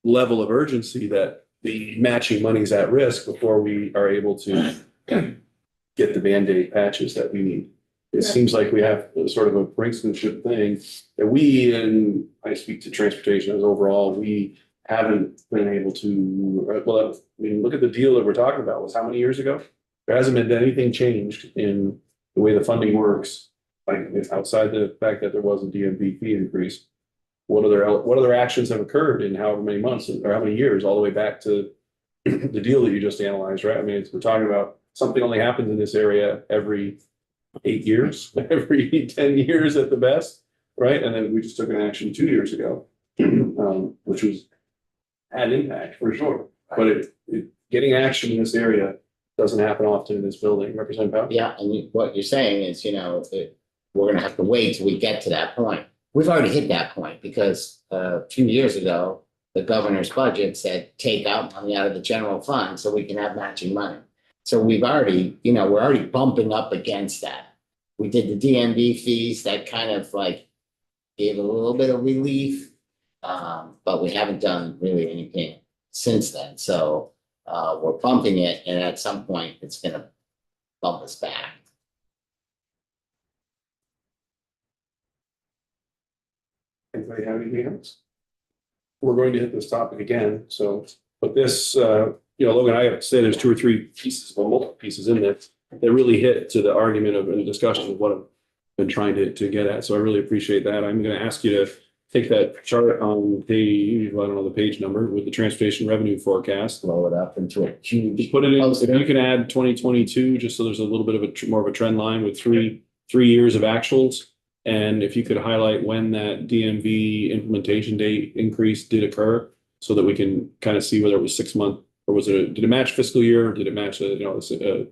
S1: level of urgency that the matching money's at risk before we are able to get the Band-Aid patches that we need. It seems like we have sort of a brinksmanship thing that and I speak to transportation as overall, we haven't been able to, look at the deal that we're talking about. Was how many years ago? There hasn't been anything changed in the way the funding works, like outside the fact that there was a DMV fee increase. What other actions have occurred in however many months or how many years, all the way back to the deal that you just analyzed, right? I mean, we're talking about something only happens in this area every 8 years, every 10 years at the best, right? And then we just took an action 2 years ago, which had impact for sure. But getting action in this area doesn't happen often in this building. Representative Powell?
S4: Yeah, and what you're saying is, we're gonna have to wait till we get to that point. We've already hit that point because a few years ago, the governor's budget said, take out money out of the general fund so we can have matching money. So we're already bumping up against that. We did the DMV fees that kind of like gave a little bit of relief, but we haven't done really anything since then. So we're bumping it, and at some point it's gonna bump us back.
S1: Anybody have anything else? We're going to hit this topic again, but this, Logan, I have to say there's 2 or 3 pieces, well, multiple pieces in there that really hit to the argument of and the discussion of what I've been trying to get at. So I really appreciate that. I'm going to ask you to take that chart on page, I don't know the page number, with the transportation revenue forecast.
S4: Blow it up into a huge.
S1: Put it in, if you can add 2022, just so there's a little bit of more of a trend line with three years of actuals. And if you could highlight when that DMV implementation date increase did occur, so that we can kind of see whether it was 6 month or did it match fiscal year, or did it match a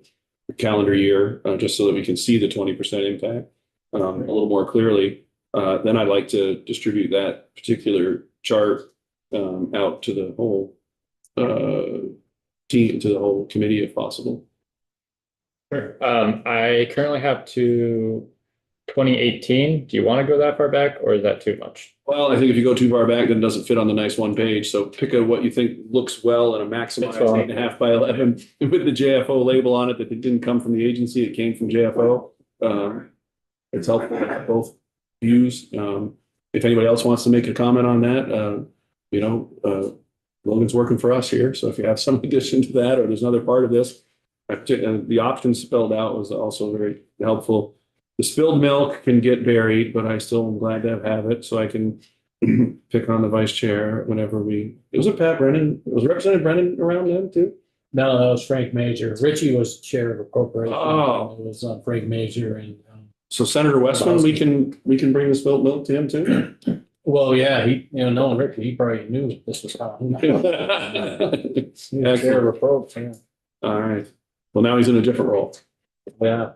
S1: calendar year, just so that we can see the 20% impact a little more clearly. Then I'd like to distribute that particular chart out to the whole team, to the whole committee if possible.
S2: Sure. I currently have to 2018. Do you want to go that far back or is that too much?
S1: Well, I think if you go too far back, then it doesn't fit on the nice one page. So pick what you think looks well and a maximized
S2: Fits well.
S1: 8.5 by 11 with the JFO label on it, that it didn't come from the agency, it came from JFO. It's helpful to have both views. If anybody else wants to make a comment on that, Logan's working for us here. So if you have some addition to that, or there's another part of this, the option spelled out was also very helpful. The spilled milk can get buried, but I still am glad to have it, so I can pick on the vice chair whenever was it Pat Brennan? Was Representative Brennan around then too?
S7: No, that was Frank Major. Richie was chair of appropriations.
S1: Oh.
S7: It was Frank Major and,
S1: So Senator Westman, we can bring the spilled milk to him too?
S7: well, yeah, knowing Richie, he probably knew this was coming. Chair of appropriations,
S1: All right. Well, now he's in a different role.
S7: yeah.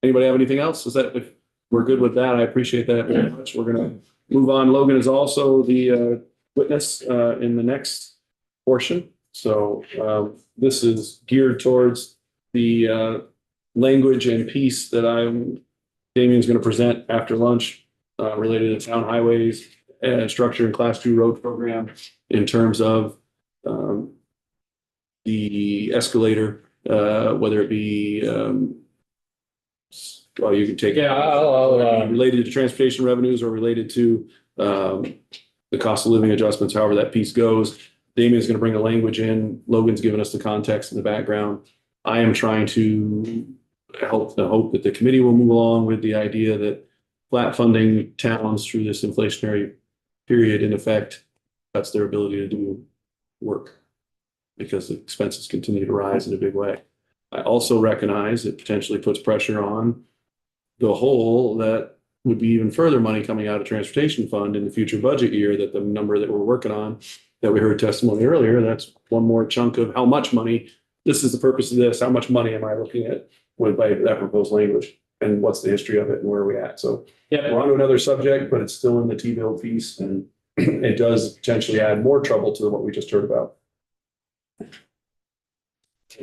S1: Anybody have anything else? If we're good with that, I appreciate that very much. We're gonna move on. Logan is also the witness in the next portion. So this is geared towards the language and piece that Damien's gonna present after lunch related to town highways and structure and class 2 road program in terms of the escalator, whether it be well, you can take.
S2: Yeah, I'll
S1: related to transportation revenues or related to the cost of living adjustments, however that piece goes. Damien's going to bring the language in. Logan's given us the context and the background. I am trying to hope that the committee will move along with the idea that flat funding towns through this inflationary period, in effect, cuts their ability to do work because the expenses continue to rise in a big way. I also recognize it potentially puts pressure on the whole that would be even further money coming out of transportation fund in the future budget year, that the number that we're working on, that we heard testimony earlier, that's one more chunk of how much money, this is the purpose of this, how much money am I looking at by that proposed language, and what's the history of it and where are we at? So
S2: yeah,
S1: we're on to another subject, but it's still in the T-bill piece, and it does potentially add more trouble to what we just heard about.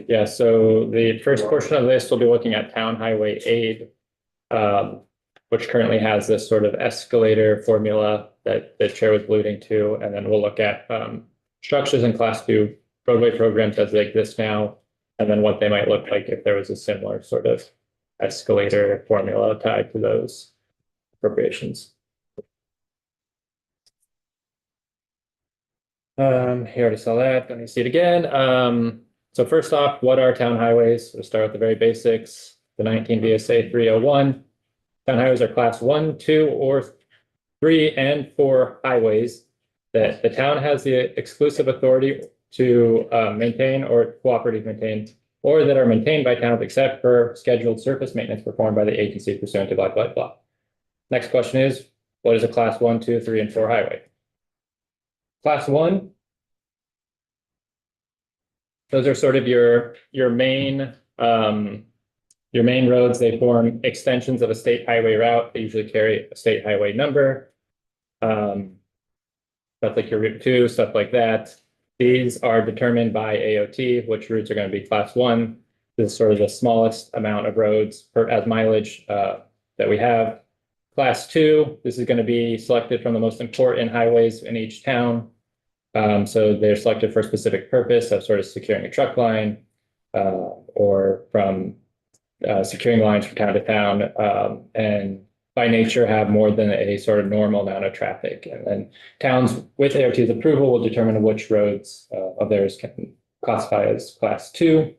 S2: yeah. So the first portion of this, we'll be looking at town highway aid, which currently has this sort of escalator formula that the chair was alluding to. And then we'll look at structures in class 2 roadway programs as they exist now, and then what they might look like if there was a similar sort of escalator formula tied to those appropriations. He already saw that, don't need to see it again. So first off, what are town highways? We'll start with the very basics. The 19 VSA 301. Town highways are class 1, 2, or 3 and 4 highways that the town has the exclusive authority to maintain or cooperatively maintain, or that are maintained by towns except for scheduled surface maintenance performed by the agency pursuant to blah, blah, blah. Next question is, what is a class 1, 2, 3, and 4 highway? Class 1, those are sort of your main roads. They form extensions of a state highway route. They usually carry a state highway number. Stuff like your Route 2, stuff like that. These are determined by AOT, which routes are going to be class 1. This is sort of the smallest amount of roads as mileage that we have. Class 2, this is going to be selected from the most important highways in each town. So they're selected for a specific purpose of sort of securing a truck line or from securing lines from town to town, and by nature have more than a sort of normal amount of traffic. And then towns with AOT's approval will determine which roads of theirs can classify as class 2.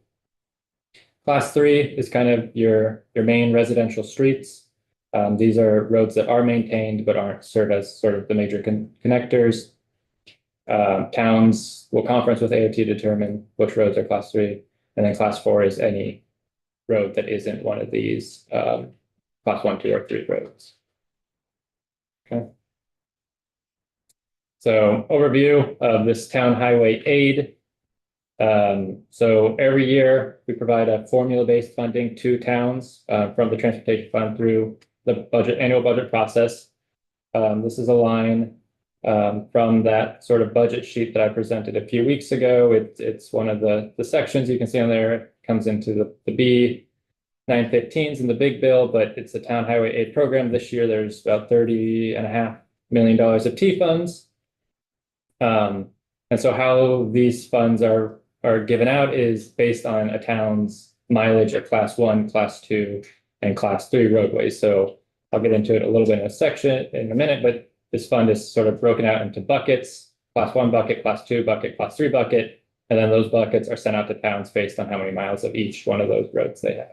S2: Class 3 is kind of your main residential streets. These are roads that are maintained but aren't served as sort of the major connectors. Towns will conference with AOT to determine which roads are class 3, and then class 4 is any road that isn't one of these class 1, 2, or 3 roads. Okay. So overview of this town highway aid. So every year we provide a formula-based funding to towns from the transportation fund through the annual budget process. This is a line from that sort of budget sheet that I presented a few weeks ago. It's one of the sections you can see on there. It comes into the B 915s in the big bill, but it's a town highway aid program. This year, there's about $30.5 million of T funds. And so how these funds are given out is based on a town's mileage of class 1, class 2, and class 3 roadways. So I'll get into it a little bit in a section in a minute, but this fund is sort of broken out into buckets: class 1 bucket, class 2 bucket, class 3 bucket, and then those buckets are sent out to towns based on how many miles of each one of those roads they have.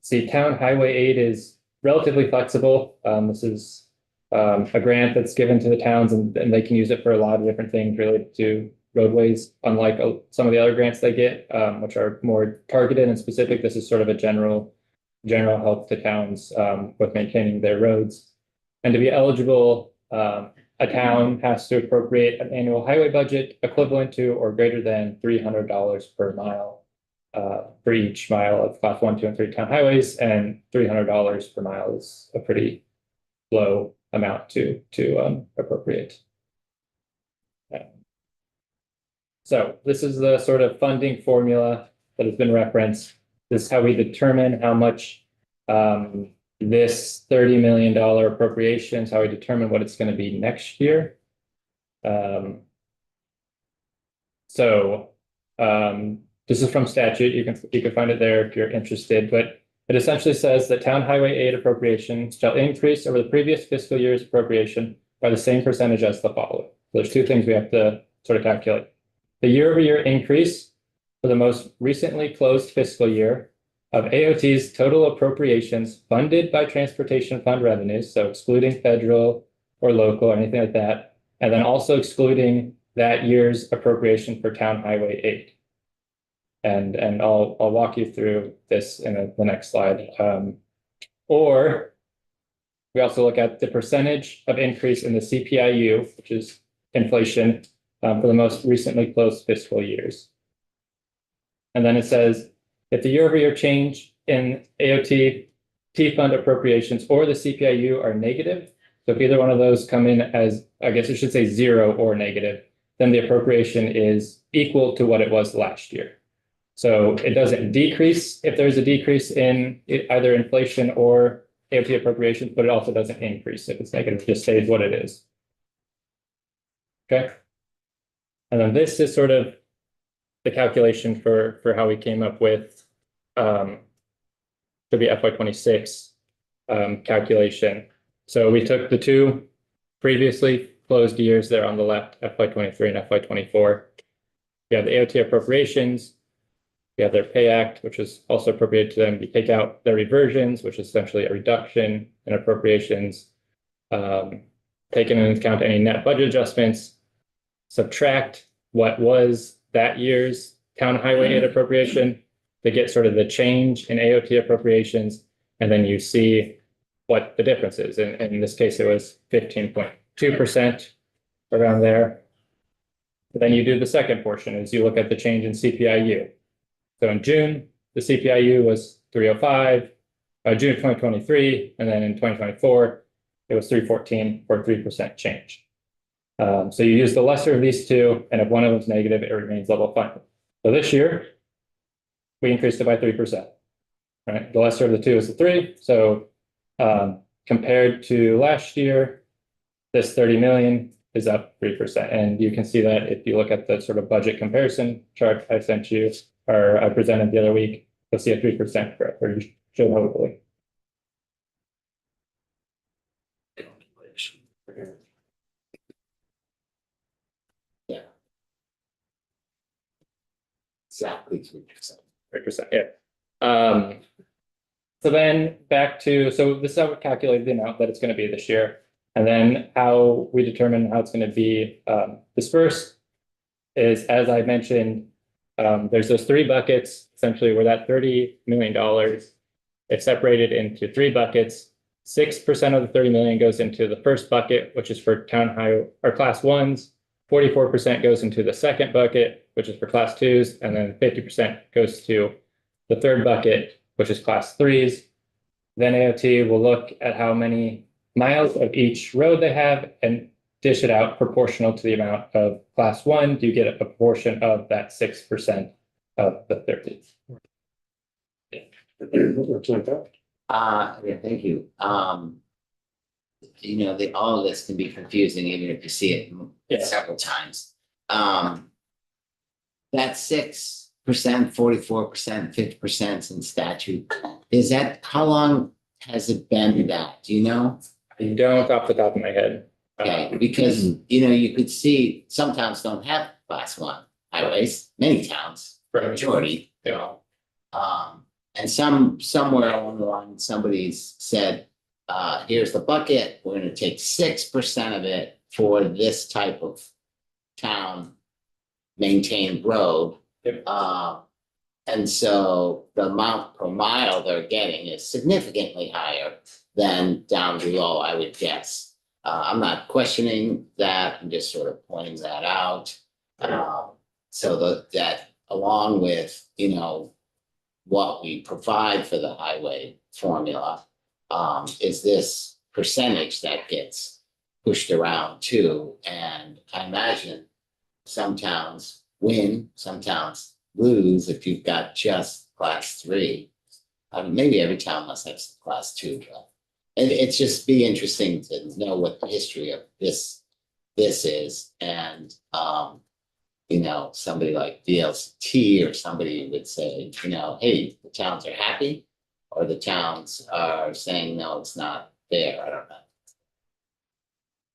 S2: See, town highway aid is relatively flexible. This is a grant that's given to the towns, and they can use it for a lot of different things related to roadways, unlike some of the other grants they get, which are more targeted and specific. This is sort of a general help to towns with maintaining their roads. And to be eligible, a town has to appropriate an annual highway budget equivalent to or greater than $300 per mile for each mile of class 1, 2, and 3 town highways, and $300 per mile is a pretty low amount to appropriate. So this is the sort of funding formula that has been referenced. This is how we determine how much this $30 million appropriation is, how we determine what it's going to be next year. This is from statute. You can find it there if you're interested, but it essentially says that town highway aid appropriations shall increase over the previous fiscal year's appropriation by the same percentage as the following. So there's two things we have to sort of calculate. The year-over-year increase for the most recently closed fiscal year of AOT's total appropriations funded by transportation fund revenues, so excluding federal or local or anything like that, and then also excluding that year's appropriation for town highway aid. And I'll walk you through this in the next slide. Or we also look at the percentage of increase in the CPIU, which is inflation, for the most recently closed fiscal years. And then it says, if the year-over-year change in AOT T fund appropriations or the CPIU are negative, so if either one of those come in as, I guess it should say 0 or negative, then the appropriation is equal to what it was last year. So it doesn't decrease if there's a decrease in either inflation or AOT appropriations, but it also doesn't increase if it's negative, it just stays what it is. Okay. And then this is sort of the calculation for how we came up with the FY26 calculation. So we took the two previously closed years there on the left, FY23 and FY24. We have the AOT appropriations. We have their pay act, which is also appropriated to them. You take out their reversions, which is essentially a reduction in appropriations, taking into account any net budget adjustments, subtract what was that year's town highway aid appropriation to get sort of the change in AOT appropriations, and then you see what the difference is. And in this case, it was 15.2% around there. But then you do the second portion is you look at the change in CPIU. So in June, the CPIU was 305, June of 2023, and then in 2024, it was 314 for a 3% change. So you use the lesser of these two, and if one of them is negative, it remains level funded. So this year, we increased it by 3%. Right? The lesser of the two is the 3. So compared to last year, this 30 million is up 3%. And you can see that if you look at the sort of budget comparison chart I sent you, or I presented the other week, you'll see a 3% growth, or you should hopefully.
S4: Yeah. Exactly 3%.
S2: 3%, yeah. So then back to, so this is how we calculated the amount that it's going to be this year. And then how we determine how it's going to be dispersed is, as I mentioned, there's those 3 buckets, essentially where that $30 million is separated into 3 buckets. 6% of the 30 million goes into the first bucket, which is for town highway or class 1s. 44% goes into the second bucket, which is for class 2s, and then 50% goes to the third bucket, which is class 3s. Then AOT will look at how many miles of each road they have and dish it out proportional to the amount of class one. You get a portion of that 6% of the 30.
S4: Yeah, thank you. You know, all of this can be confusing even if you see it
S2: Yeah.
S4: several times. That 6%, 44%, 50% in statute, is that, how long has it been that, do you know?
S2: I don't off the top of my head.
S4: Okay, because, you know, you could see some towns don't have class one highways, many towns,
S2: Right.
S4: majority, you
S2: Yeah.
S4: know. And somewhere along the line, somebody's said, here's the bucket, we're gonna take 6% of it for this type of town maintained road.
S2: Yep.
S4: And so the amount per mile they're getting is significantly higher than down below, I would guess. I'm not questioning that, I'm just sort of pointing that out. So that along with, you know, what we provide for the highway formula, is this percentage that gets pushed around too. And I imagine some towns win, some towns lose if you've got just class three. Maybe every town must have some class two, but it's just be interesting to know what the history of this is. And, you know, somebody like DLCT or somebody would say, you know, hey, the towns are happy, or the towns are saying, no, it's not fair. I don't know.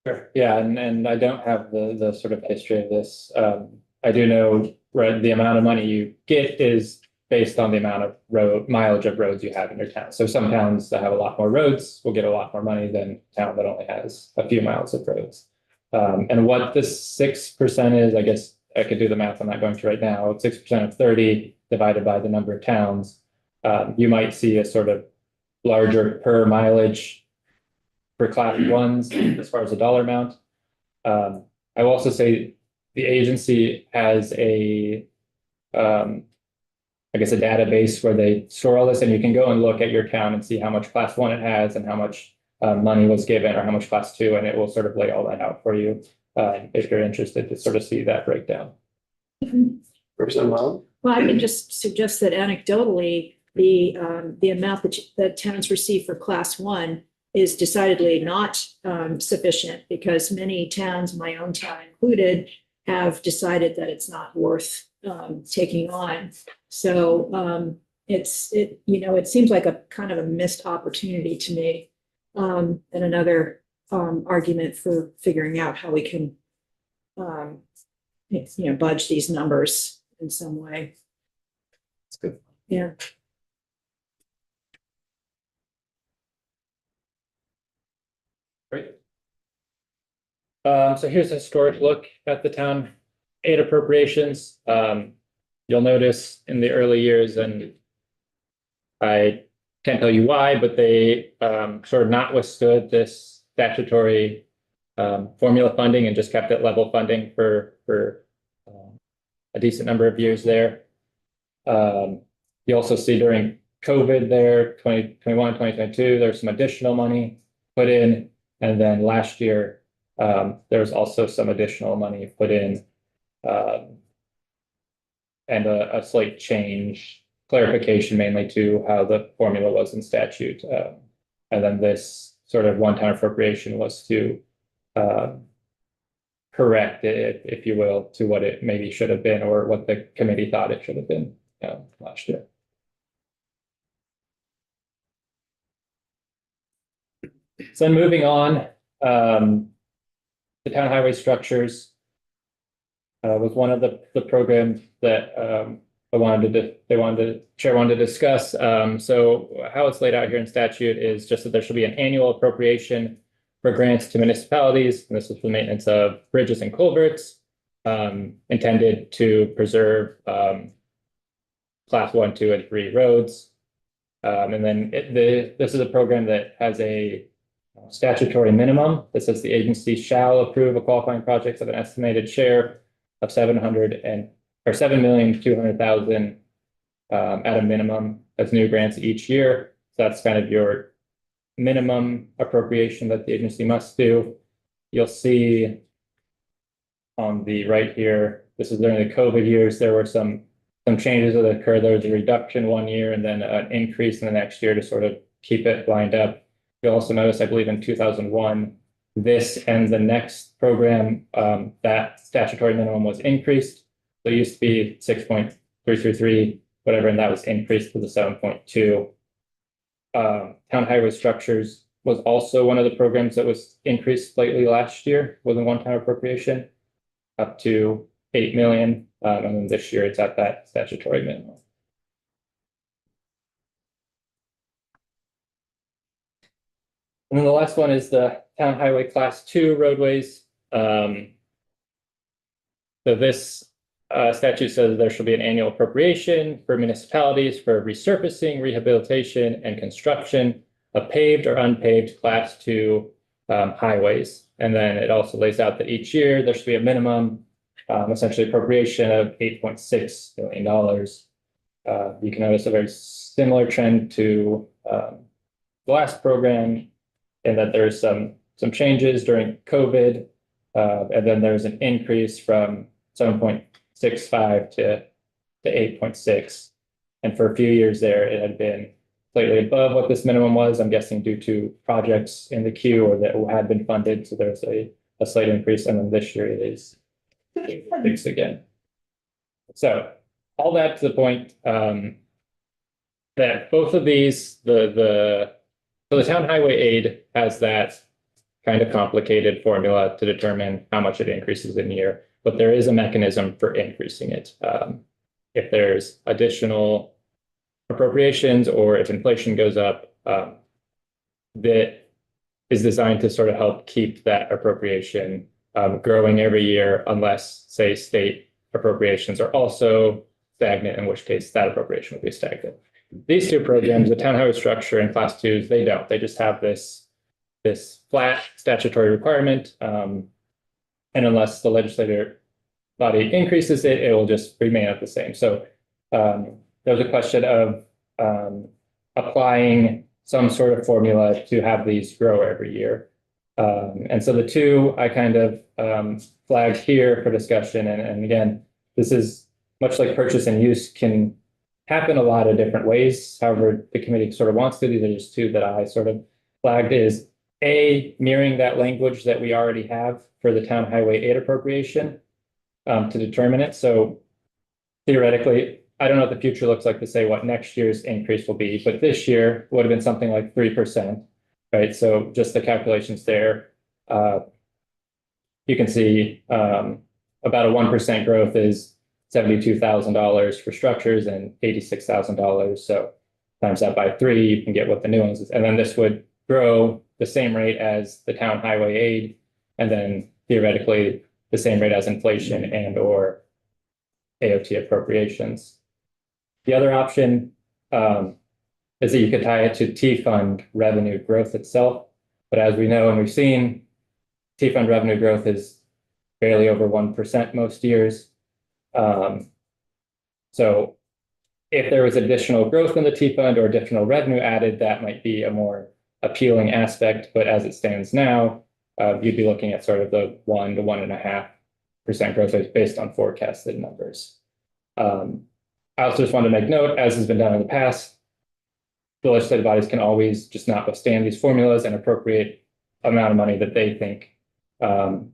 S2: Sure. Yeah, and I don't have the sort of history of this. I do know, right, the amount of money you get is based on the amount of mileage of roads you have in your town. So some towns that have a lot more roads will get a lot more money than a town that only has a few miles of roads. And what this 6% is, I guess I could do the math, I'm not going to right now. 6% of 30 divided by the number of towns. You might see a sort of larger per mileage for class ones as far as the dollar amount. I will also say the agency has a, I guess, a database where they store all this, and you can go and look at your town and see how much class one it has and how much money was given or how much class two, and it will sort of lay all that out for you if you're interested to sort of see that breakdown.
S1: Well,
S3: I can just suggest that anecdotally, the amount that towns receive for class one is decidedly not sufficient, because many towns, my own town included, have decided that it's not worth taking on. So it seems like a kind of a missed opportunity to me. And another argument for figuring out how we can budge these numbers in some way.
S2: That's good.
S3: Yeah.
S2: Great. So here's a historic look at the town aid appropriations. You'll notice in the early years, and I can't tell you why, but they sort of not withstood this statutory formula funding and just kept it level funding for a decent number of years there. You also see during COVID there, 2021, 2022, there's some additional money put in. And then last year, there was also some additional money put in and a slight change, clarification mainly to how the formula was in statute. And then this sort of one-time appropriation was to correct it, if you will, to what it maybe should have been or what the committee thought it should have been last year. So then moving on, the town highway structures was one of the programs that Chair wanted to discuss. So how it's laid out here in statute is just that there should be an annual appropriation for grants to municipalities, and this is for the maintenance of bridges and culverts, intended to preserve class 1, 2, and 3 roads. And then this is a program that has a statutory minimum that says the agency shall approve a qualifying project of an estimated share of $7,200,000 at a minimum as new grants each year. So that's kind of your minimum appropriation that the agency must do. You'll see on the right here, this is during the COVID years, there were some changes that occurred. There was a reduction one year and then an increase in the next year to sort of keep it lined up. You'll also notice, I believe in 2001, this and the next program, that statutory minimum was increased. So it used to be 6.333, whatever, and that was increased to the 7.2. Town highway structures was also one of the programs that was increased slightly last year with a one-time appropriation up to 8 million. And then this year it's at that statutory minimum. And then the last one is the town highway class 2 roadways. So this statute says there shall be an annual appropriation for municipalities for resurfacing, rehabilitation, and construction of paved or unpaved class 2 highways. And then it also lays out that each year there should be a minimum essentially appropriation of $8.6 million. You can notice a very similar trend to the last program in that there's some changes during COVID. And then there's an increase from 7.65 to 8.6. And for a few years there, it had been slightly above what this minimum was, I'm guessing due to projects in the queue or that had been funded. So there's a slight increase. And then this year it is 6 again. So all that to the point that both of these, so the town highway aid has that kind of complicated formula to determine how much it increases in a year, but there is a mechanism for increasing it. If there's additional appropriations or if inflation goes up, that is designed to sort of help keep that appropriation growing every year, unless, say, state appropriations are also stagnant, in which case that appropriation would be stagnant. These two programs, the town highway structure and class 2s, they don't. They just have this flat statutory requirement. And unless the legislative body increases it, it will just remain at the same. So there was a question of applying some sort of formula to have these grow every year. And so the two I kind of flagged here for discussion. And again, this is much like purchase and use can happen a lot of different ways. However, the committee sort of wants to. These are just two that I sort of flagged is A, mirroring that language that we already have for the town highway aid appropriation to determine it. So theoretically, I don't know what the future looks like to say what next year's increase will be, but this year would have been something like 3%, right? So just the calculations there, you can see about a 1% growth is $72,000 for structures and $86,000. So times that by 3, you can get what the new ones is. And then this would grow the same rate as the town highway aid, and then theoretically the same rate as inflation and or AOT appropriations. The other option is that you could tie it to T-fund revenue growth itself. But as we know and we've seen, T-fund revenue growth is barely over 1% most years. So if there was additional growth in the T-fund or additional revenue added, that might be a more appealing aspect. But as it stands now, you'd be looking at sort of the 1 to 1.5% growth rate based on forecasted numbers. I also just want to make note, as has been done in the past, the legislative bodies can always just notwithstand these formulas and appropriate amount of money that they think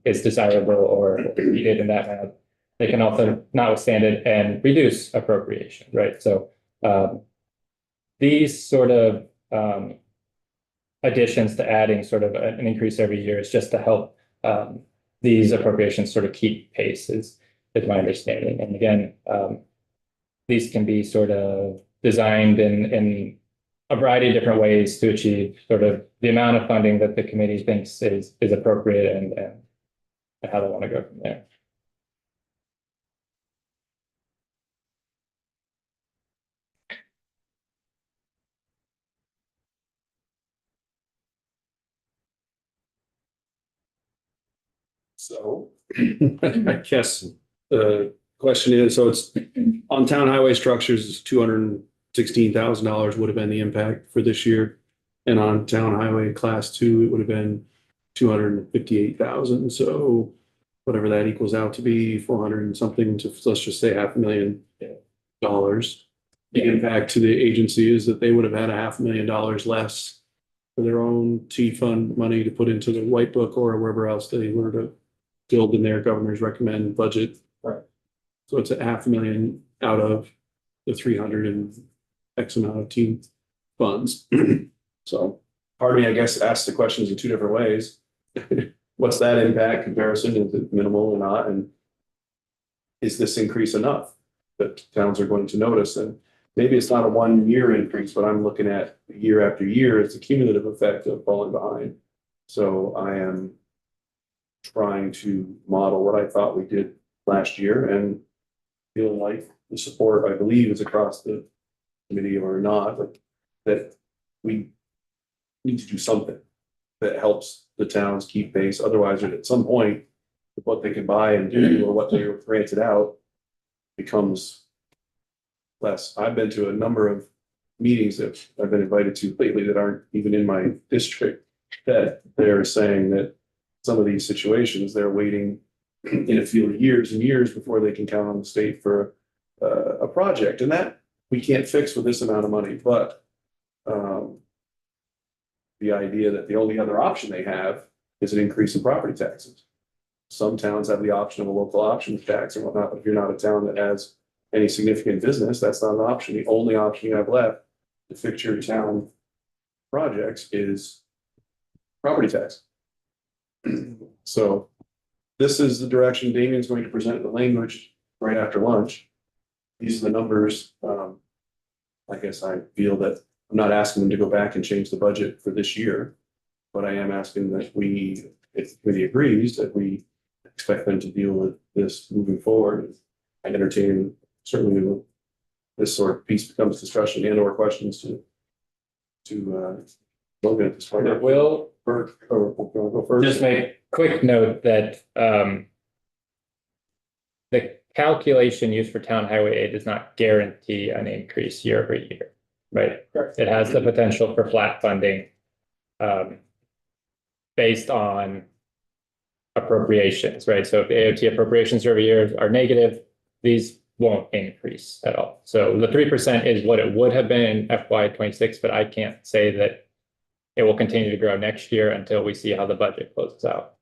S2: is desirable or needed in that manner. They can also notwithstand it and reduce appropriation, right? So these sort of additions to adding sort of an increase every year is just to help these appropriations sort of keep pace is my understanding. And again, these can be sort of designed in a variety of different ways to achieve sort of the amount of funding that the committee thinks is appropriate and how they want to go from there.
S1: So I guess the question is, so it's on town highway structures, $216,000 would have been the impact for this year. And on town highway class 2, it would have been 258,000. So whatever that equals out to be, 400 and something to, let's just say $500,000. The impact to the agency is that they would have had $500,000 less for their own T fund money to put into the white book or wherever else they were to build in their governor's recommended budget.
S7: Right.
S1: So it's $500,000 out of the 300 and X amount of team funds. So part of me, I guess, asks the questions in two different ways. What's that impact comparison? Is it minimal or not? And is this increase enough that towns are going to notice? And maybe it's not a 1 year increase, but I'm looking at year after year. It's a cumulative effect of falling behind. So I am trying to model what I thought we did last year and feeling like the support, I believe, is across the committee or not, but that we need to do something that helps the towns keep pace. Otherwise, at some point, what they can buy and do or what they're granted out becomes less. I've been to a number of meetings that I've been invited to lately that aren't even in my district, that they're saying that some of these situations, they're waiting in a few years and years before they can count on the state for a project. And that we can't fix with this amount of money, but the idea that the only other option they have is an increase in property taxes. Some towns have the option of a local option tax and whatnot, but if you're not a town that has any significant business, that's not an option. The only option you have left to fix your town projects is property tax. So this is the direction Damien's going to present the language right after lunch. These are the numbers. I guess I feel that I'm not asking them to go back and change the budget for this year, but I am asking that we, if the committee agrees, that we expect them to deal with this moving forward. I entertain certainly when this sort of piece becomes discussion and or questions to Logan at this point.
S2: It will
S1: Bert, or go first.
S2: just make a quick note that the calculation used for town highway aid does not guarantee an increase year over year, right? It has the potential for flat funding based on appropriations, right? So if the AOT appropriations every year are negative, these won't increase at all. So the 3% is what it would have been in FY26, but I can't say that it will continue to grow next year until we see how the budget closes out.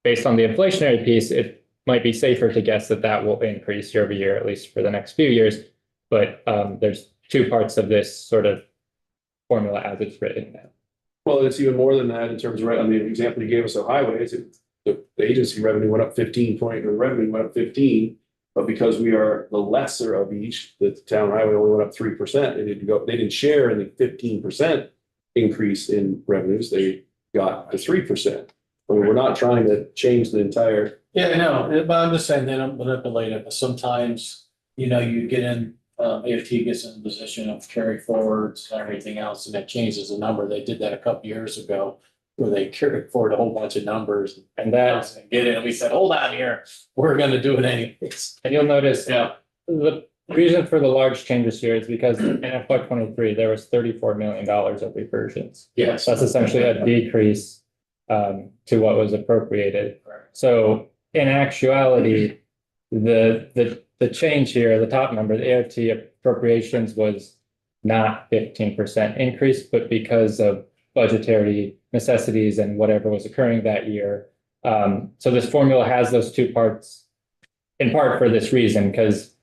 S2: Based on the inflationary piece, it might be safer to guess that that will increase year over year, at least for the next few years. But there's two parts of this sort of formula as it's written now.
S1: Well, it's even more than that in terms of, right, on the example you gave us of highways, the agency revenue went up 15 point, or revenue went up 15. But because we are the lesser of each, the town highway only went up 3%. They didn't share in the 15% increase in revenues. They got the 3%. But we're not trying to change the entire.
S7: Yeah, no, but I'm just saying they don't manipulate it, but sometimes, you know, you get in, AFT gets in a position of carry forwards and everything else, and that changes the number. They did that a couple years ago, where they carried forward a whole bunch of numbers and that get it, and we said, hold on here, we're gonna do it anyways.
S2: And you'll notice
S7: Yeah.
S2: the reason for the large changes here is because in FY23, there was $34 million of reversions.
S7: Yes.
S2: That's essentially a decrease to what was appropriated. So in actuality, the change here, the top number, the AOT appropriations was not 15% increase, but because of budgetary necessities and whatever was occurring that year. So this formula has those two parts, in part for this reason, because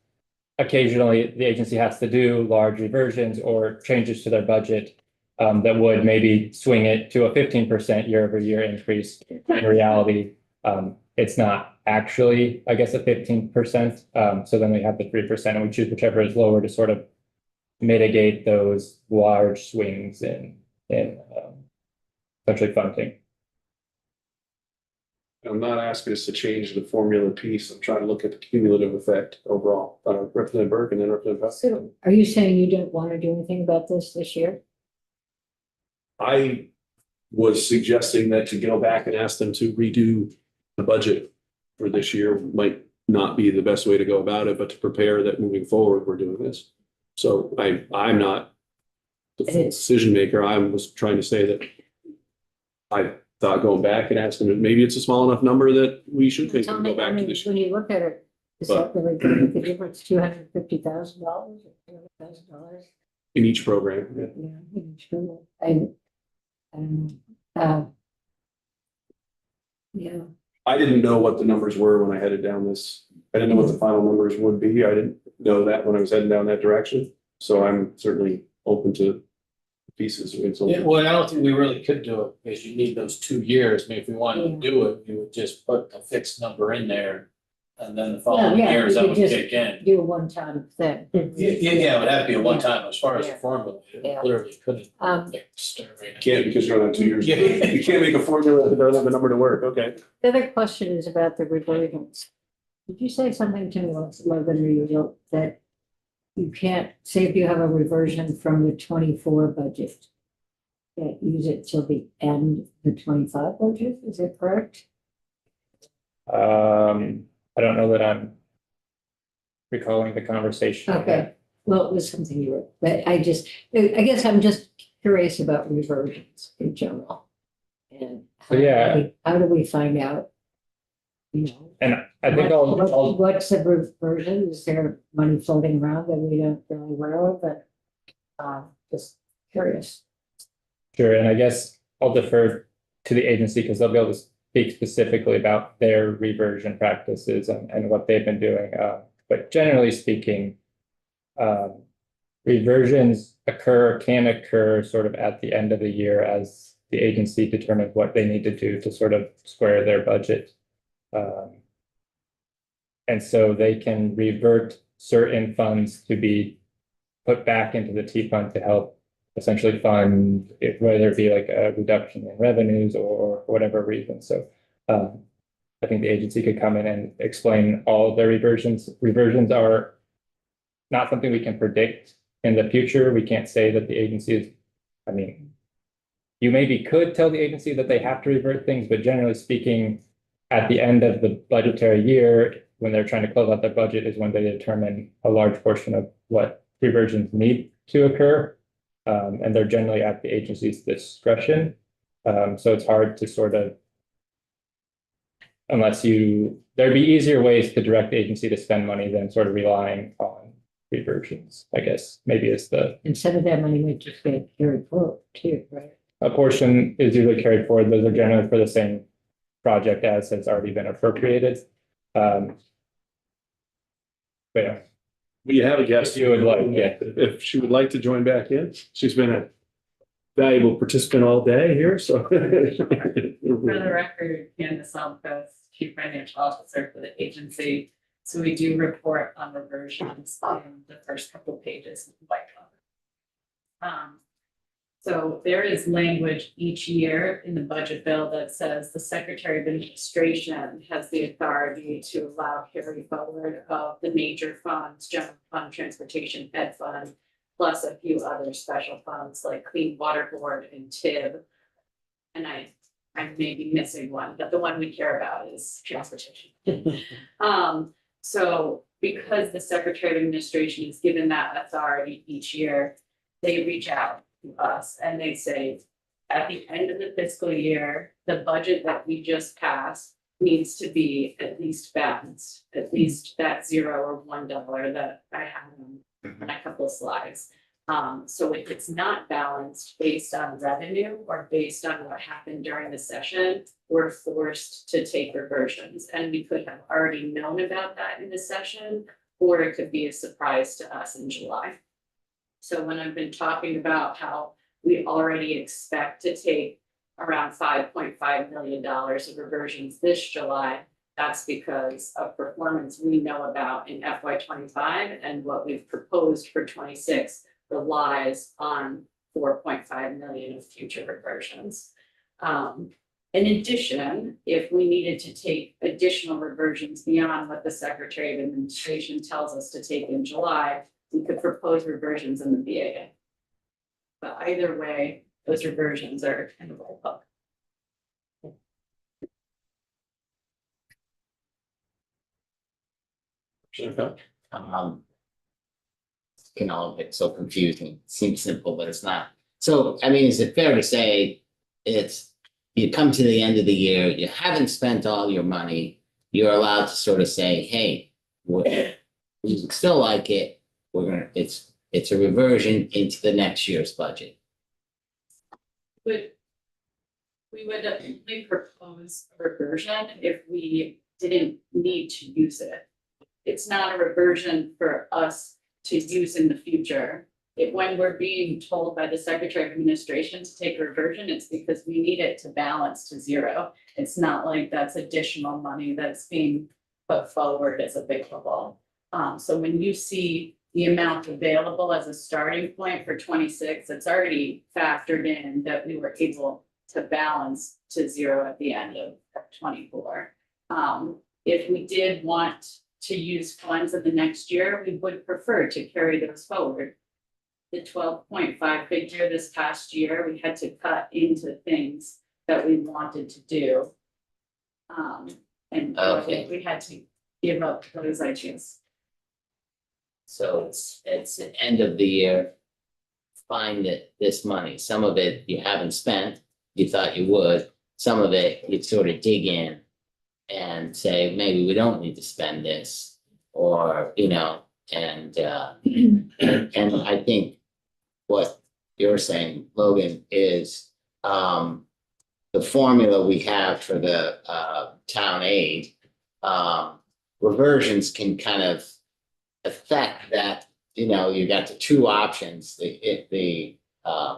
S2: occasionally the agency has to do large reversions or changes to their budget that would maybe swing it to a 15% year over year increase. In reality, it's not actually, I guess, a 15%. So then we have the 3% and we choose whichever is lower to sort of mitigate those large swings in essentially funding.
S1: I'm not asking us to change the formula piece. I'm trying to look at the cumulative effect overall. Representative Burke and then Representative Huff.
S5: So are you saying you don't want to do anything about this year?
S1: I was suggesting that to go back and ask them to redo the budget for this year might not be the best way to go about it, but to prepare that moving forward, we're doing this. So I'm not the full decision maker. I was trying to say that I thought going back and asking, if maybe it's a small enough number that we should think
S5: Tell
S1: and
S5: me,
S1: go back
S5: I
S1: to
S5: mean,
S1: this.
S5: when you look at it, is that really gonna make a difference, $250,000 or $300,000?
S1: In each program. Yeah.
S5: Yeah, true. And, yeah,
S1: I didn't know what the numbers were when I headed down this. I didn't know what the final numbers would be. I didn't know that when I was heading down that direction. So I'm certainly open to pieces. It's
S7: Yeah,
S1: open.
S7: well, I don't think we really could do it because you need those 2 years. I mean, if we wanted to do it, we would just put a fixed number in there. And then the following
S5: yeah,
S7: years
S5: you
S7: that
S5: could
S7: would
S5: just
S7: kick in.
S5: do a one-time thing.
S7: Yeah, it would have to be a one time as far as the
S5: Yeah.
S7: formula,
S5: Yeah.
S7: it literally couldn't.
S5: Um,
S7: start right now.
S1: Can't because you don't have 2 years.
S7: Yeah.
S1: You can't make a formula that doesn't have a number to work. Okay.
S5: The other question is about the reversions. Did you say something to me, Logan, or you wrote that you can't, say if you have a reversion from the 24 budget, can't use it till the end of the 25 budget, is that correct?
S2: I don't know that I'm recalling the conversation.
S5: Okay, well, it was something you wrote, but I guess I'm just curious about reversions in general. And
S2: So, yeah.
S5: how do we find out? You know,
S2: And I think I'll
S5: what's the reversion? Is there money floating around that we don't really aware of, but just curious.
S2: Sure, and I guess I'll defer to the agency because they'll be able to speak specifically about their reversion practices and what they've been doing. But generally speaking, reversions can occur sort of at the end of the year as the agency determines what they need to do to sort of square their budget. And so they can revert certain funds to be put back into the T fund to help essentially fund it, whether it be like a reduction in revenues or for whatever reason. So I think the agency could come in and explain all of their reversions. Reversions are not something we can predict in the future. We can't say that the agency is, I mean, you maybe could tell the agency that they have to revert things, but generally speaking, at the end of the budgetary year, when they're trying to close out their budget is when they determine a large portion of what reversions need to occur. And they're generally at the agency's discretion. So it's hard to sort of, there'd be easier ways to direct the agency to spend money than sort of relying on reversions, I guess, maybe it's
S5: And some of that money might just get carried forward too, right?
S2: a portion is usually carried forward. Those are generally for the same project as has already been appropriated. But yeah,
S1: We have a guest.
S2: If you would like, yeah.
S1: If she would like to join back in, she's been a valuable participant all day here, so.
S9: For the record, Candace Alpes, Chief Financial Officer for the agency. So we do report on reversions in the first couple of pages of the white paper. So there is language each year in the budget bill that says the Secretary of Administration has the authority to allow carry forward of the major funds, general fund, transportation, ed fund, plus a few other special funds like Clean Water Board and TIB. And I may be missing one, but the one we care about is transportation. So because the Secretary of Administration is given that authority each year, they reach out to us and they say, at the end of the fiscal year, the budget that we just passed needs to be at least balanced, at least that $0 or $1 that I have on a couple of slides. So if it's not balanced based on revenue or based on what happened during the session, we're forced to take reversions. And we could have already known about that in the session, or it could be a surprise to us in July. So when I've been talking about how we already expect to take around $5.5 million of reversions this July, that's because of performance we know about in FY25 and what we've proposed for 26 relies on 4.5 million of future reversions. In addition, if we needed to take additional reversions beyond what the Secretary of Administration tells us to take in July, we could propose reversions in the BAA. But either way, those reversions are in the ballpark.
S4: can all get so confusing. Seems simple, but it's not. So, I mean, is it fair to say it's, you come to the end of the year, you haven't spent all your money, you're allowed to sort of say, hey, we still like it, it's a reversion into the next year's budget.
S9: But we would only propose a reversion if we didn't need to use it. It's not a reversion for us to use in the future. When we're being told by the Secretary of Administration to take a reversion, it's because we need it to balance to zero. It's not like that's additional money that's being put forward as a big bubble. So when you see the amount available as a starting point for 26, it's already factored in that we were able to balance to zero at the end of 24. If we did want to use funds in the next year, we would prefer to carry those forward. The 12.5 figure this past year, we had to cut into things that we wanted to do. And
S4: Okay.
S9: we had to give up those ideas.
S4: So it's the end of the year. Find that this money, some of it you haven't spent, you thought you would, some of it you'd sort of dig in and say, maybe we don't need to spend this, or, you know, and I think what you're saying, Logan, is the formula we have for the town aid, reversions can kind of affect that, you know, you got the two options, the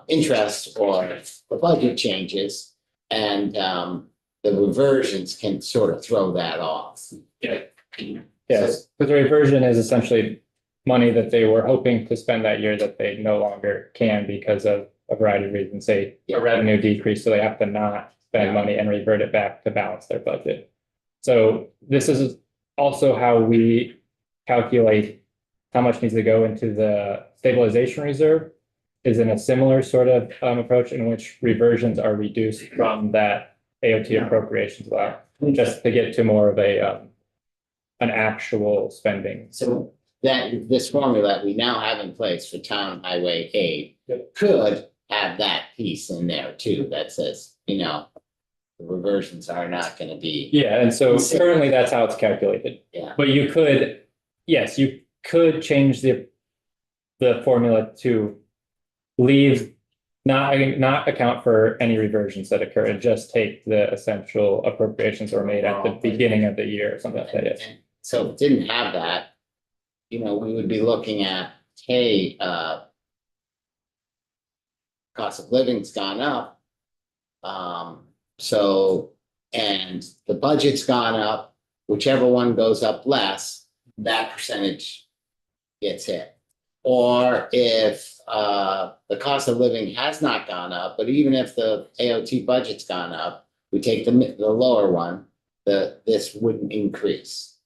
S4: interest or the budget changes, and the reversions can sort of throw that off.
S2: Yes, but the reversion is essentially money that they were hoping to spend that year that they no longer can because of a variety of reasons, say a revenue decrease, so they have to not spend money and revert it back to balance their budget. So this is also how we calculate how much needs to go into the stabilization reserve, is in a similar sort of approach in which reversions are reduced from that AOT appropriations level, just to get to more of a an actual spending.
S4: So that this formula that we now have in place for town highway aid could have that piece in there too, that says, you know, the reversions are not gonna be.
S2: Yeah, and so currently that's how it's calculated.
S4: Yeah.
S2: But you could, yes, you could change the formula to leave, not account for any reversions that occur and just take the essential appropriations that were made at the beginning of the year or something like that. Yes.
S4: And so if it didn't have that, you know, we would be looking at, hey, cost of living's gone up. So, and the budget's gone up, whichever one goes up less, that percentage gets hit. Or if the cost of living has not gone up, but even if the AOT budget's gone up, we take the lower one, this wouldn't increase.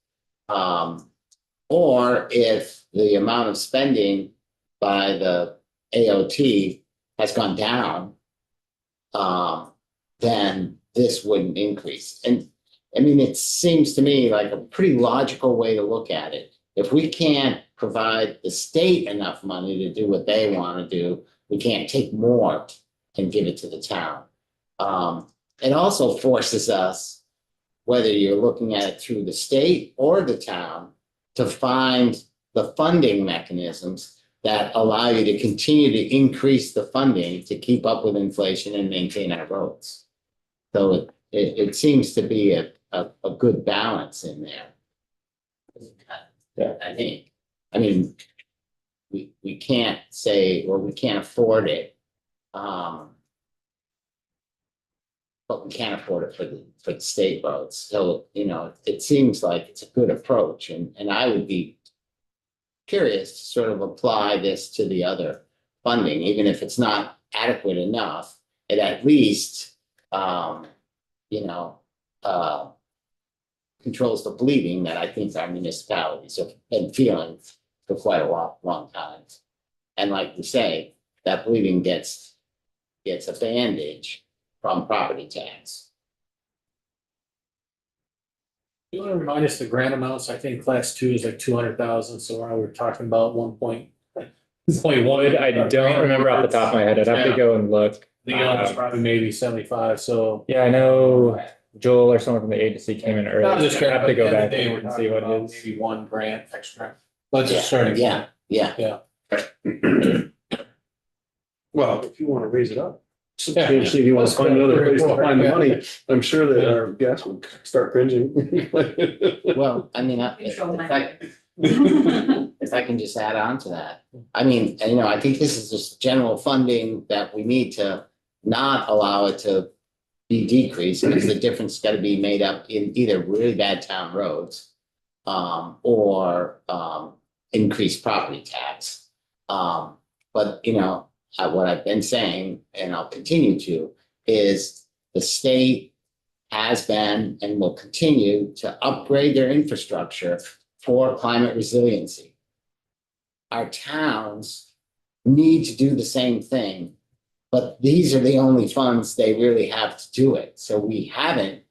S4: Or if the amount of spending by the AOT has gone down, then this wouldn't increase. And I mean, it seems to me like a pretty logical way to look at it. If we can't provide the state enough money to do what they want to do, we can't take more and give it to the town. It also forces us, whether you're looking at it through the state or the town, to find the funding mechanisms that allow you to continue to increase the funding to keep up with inflation and maintain our roads. So it seems to be a good balance in there.
S2: Yeah.
S4: I think, I mean, we can't say, well, we can't afford it. But we can't afford it for the state roads. So, you know, it seems like it's a good approach, and I would be curious to sort of apply this to the other funding, even if it's not adequate enough, it at least, you know, controls the bleeding that I think our municipalities have been feeling for quite a long time. And like you say, that bleeding gets a bandage from property tax.
S7: You want to remind us the grant amounts? I think class 2 is like 200,000, so we're talking about
S2: Would, I don't remember off the top of my head. I'd have to go and look.
S7: The other's probably maybe 75, so.
S2: Yeah, I know Joel or someone from the agency came in early.
S7: I'm just
S2: I have to go back
S7: They were
S2: and see what it is.
S7: Maybe one grant extra. But just starting.
S4: Yeah, yeah.
S1: Well, if you want to raise it up.
S2: Yeah.
S1: See if you want to find another place to find the money. I'm sure that our guests would start cringing.
S4: Well, I mean,
S9: Control my
S4: if I can just add on to that. I mean, and, I think this is just general funding that we need to not allow it to be decreased, because the difference got to be made up in either really bad town roads or increased property tax. But, what I've been saying, and I'll continue to, is the state has been and will continue to upgrade their infrastructure for climate resiliency. Our towns need to do the same thing, but these are the only funds they really have to do it. So we haven't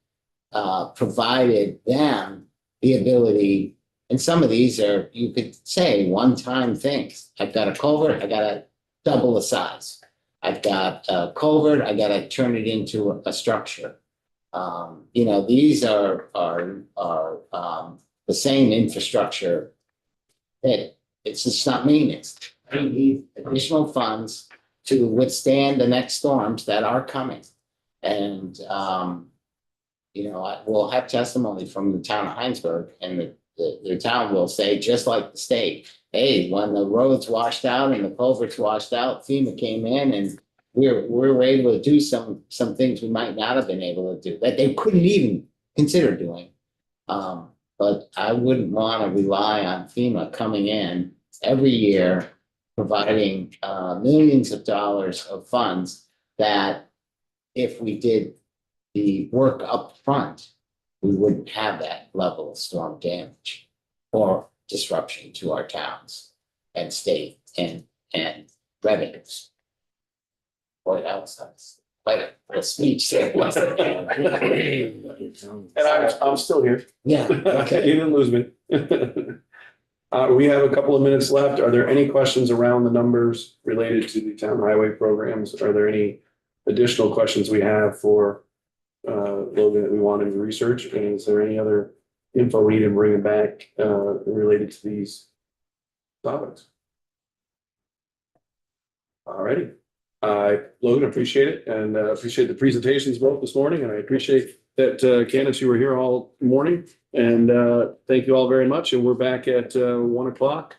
S4: provided them the ability, and some of these are, you could say, one-time things. I've got a culvert, I gotta double the size. I've got a culvert, I gotta turn it into a structure. These are the same infrastructure that it's just not maintenance. We need additional funds to withstand the next storms that are coming. And, we'll have testimony from the town of Heinsberg, and the town will say, just like the state, hey, when the roads washed out and the culverts washed out, FEMA came in and we were able to do some things we might not have been able to do, that they couldn't even consider doing. But I wouldn't want to rely on FEMA coming in every year, providing millions of dollars of funds that if we did the work up front, we wouldn't have that level of storm damage or disruption to our towns and state and revenues. Boy, that was quite a speech there, wasn't it?
S1: And I'm still here.
S4: Yeah,
S1: You
S4: okay.
S1: didn't lose me. We have a couple of minutes left. Are there any questions around the numbers related to the town highway programs? Are there any additional questions we have for Logan that we wanted to research? And is there any other info we need to bring back related to these topics? All righty. Logan, appreciate it, and appreciate the presentations both this morning, and I appreciate that Candace, you were here all morning, and thank you all very much. And we're back at 1 o'clock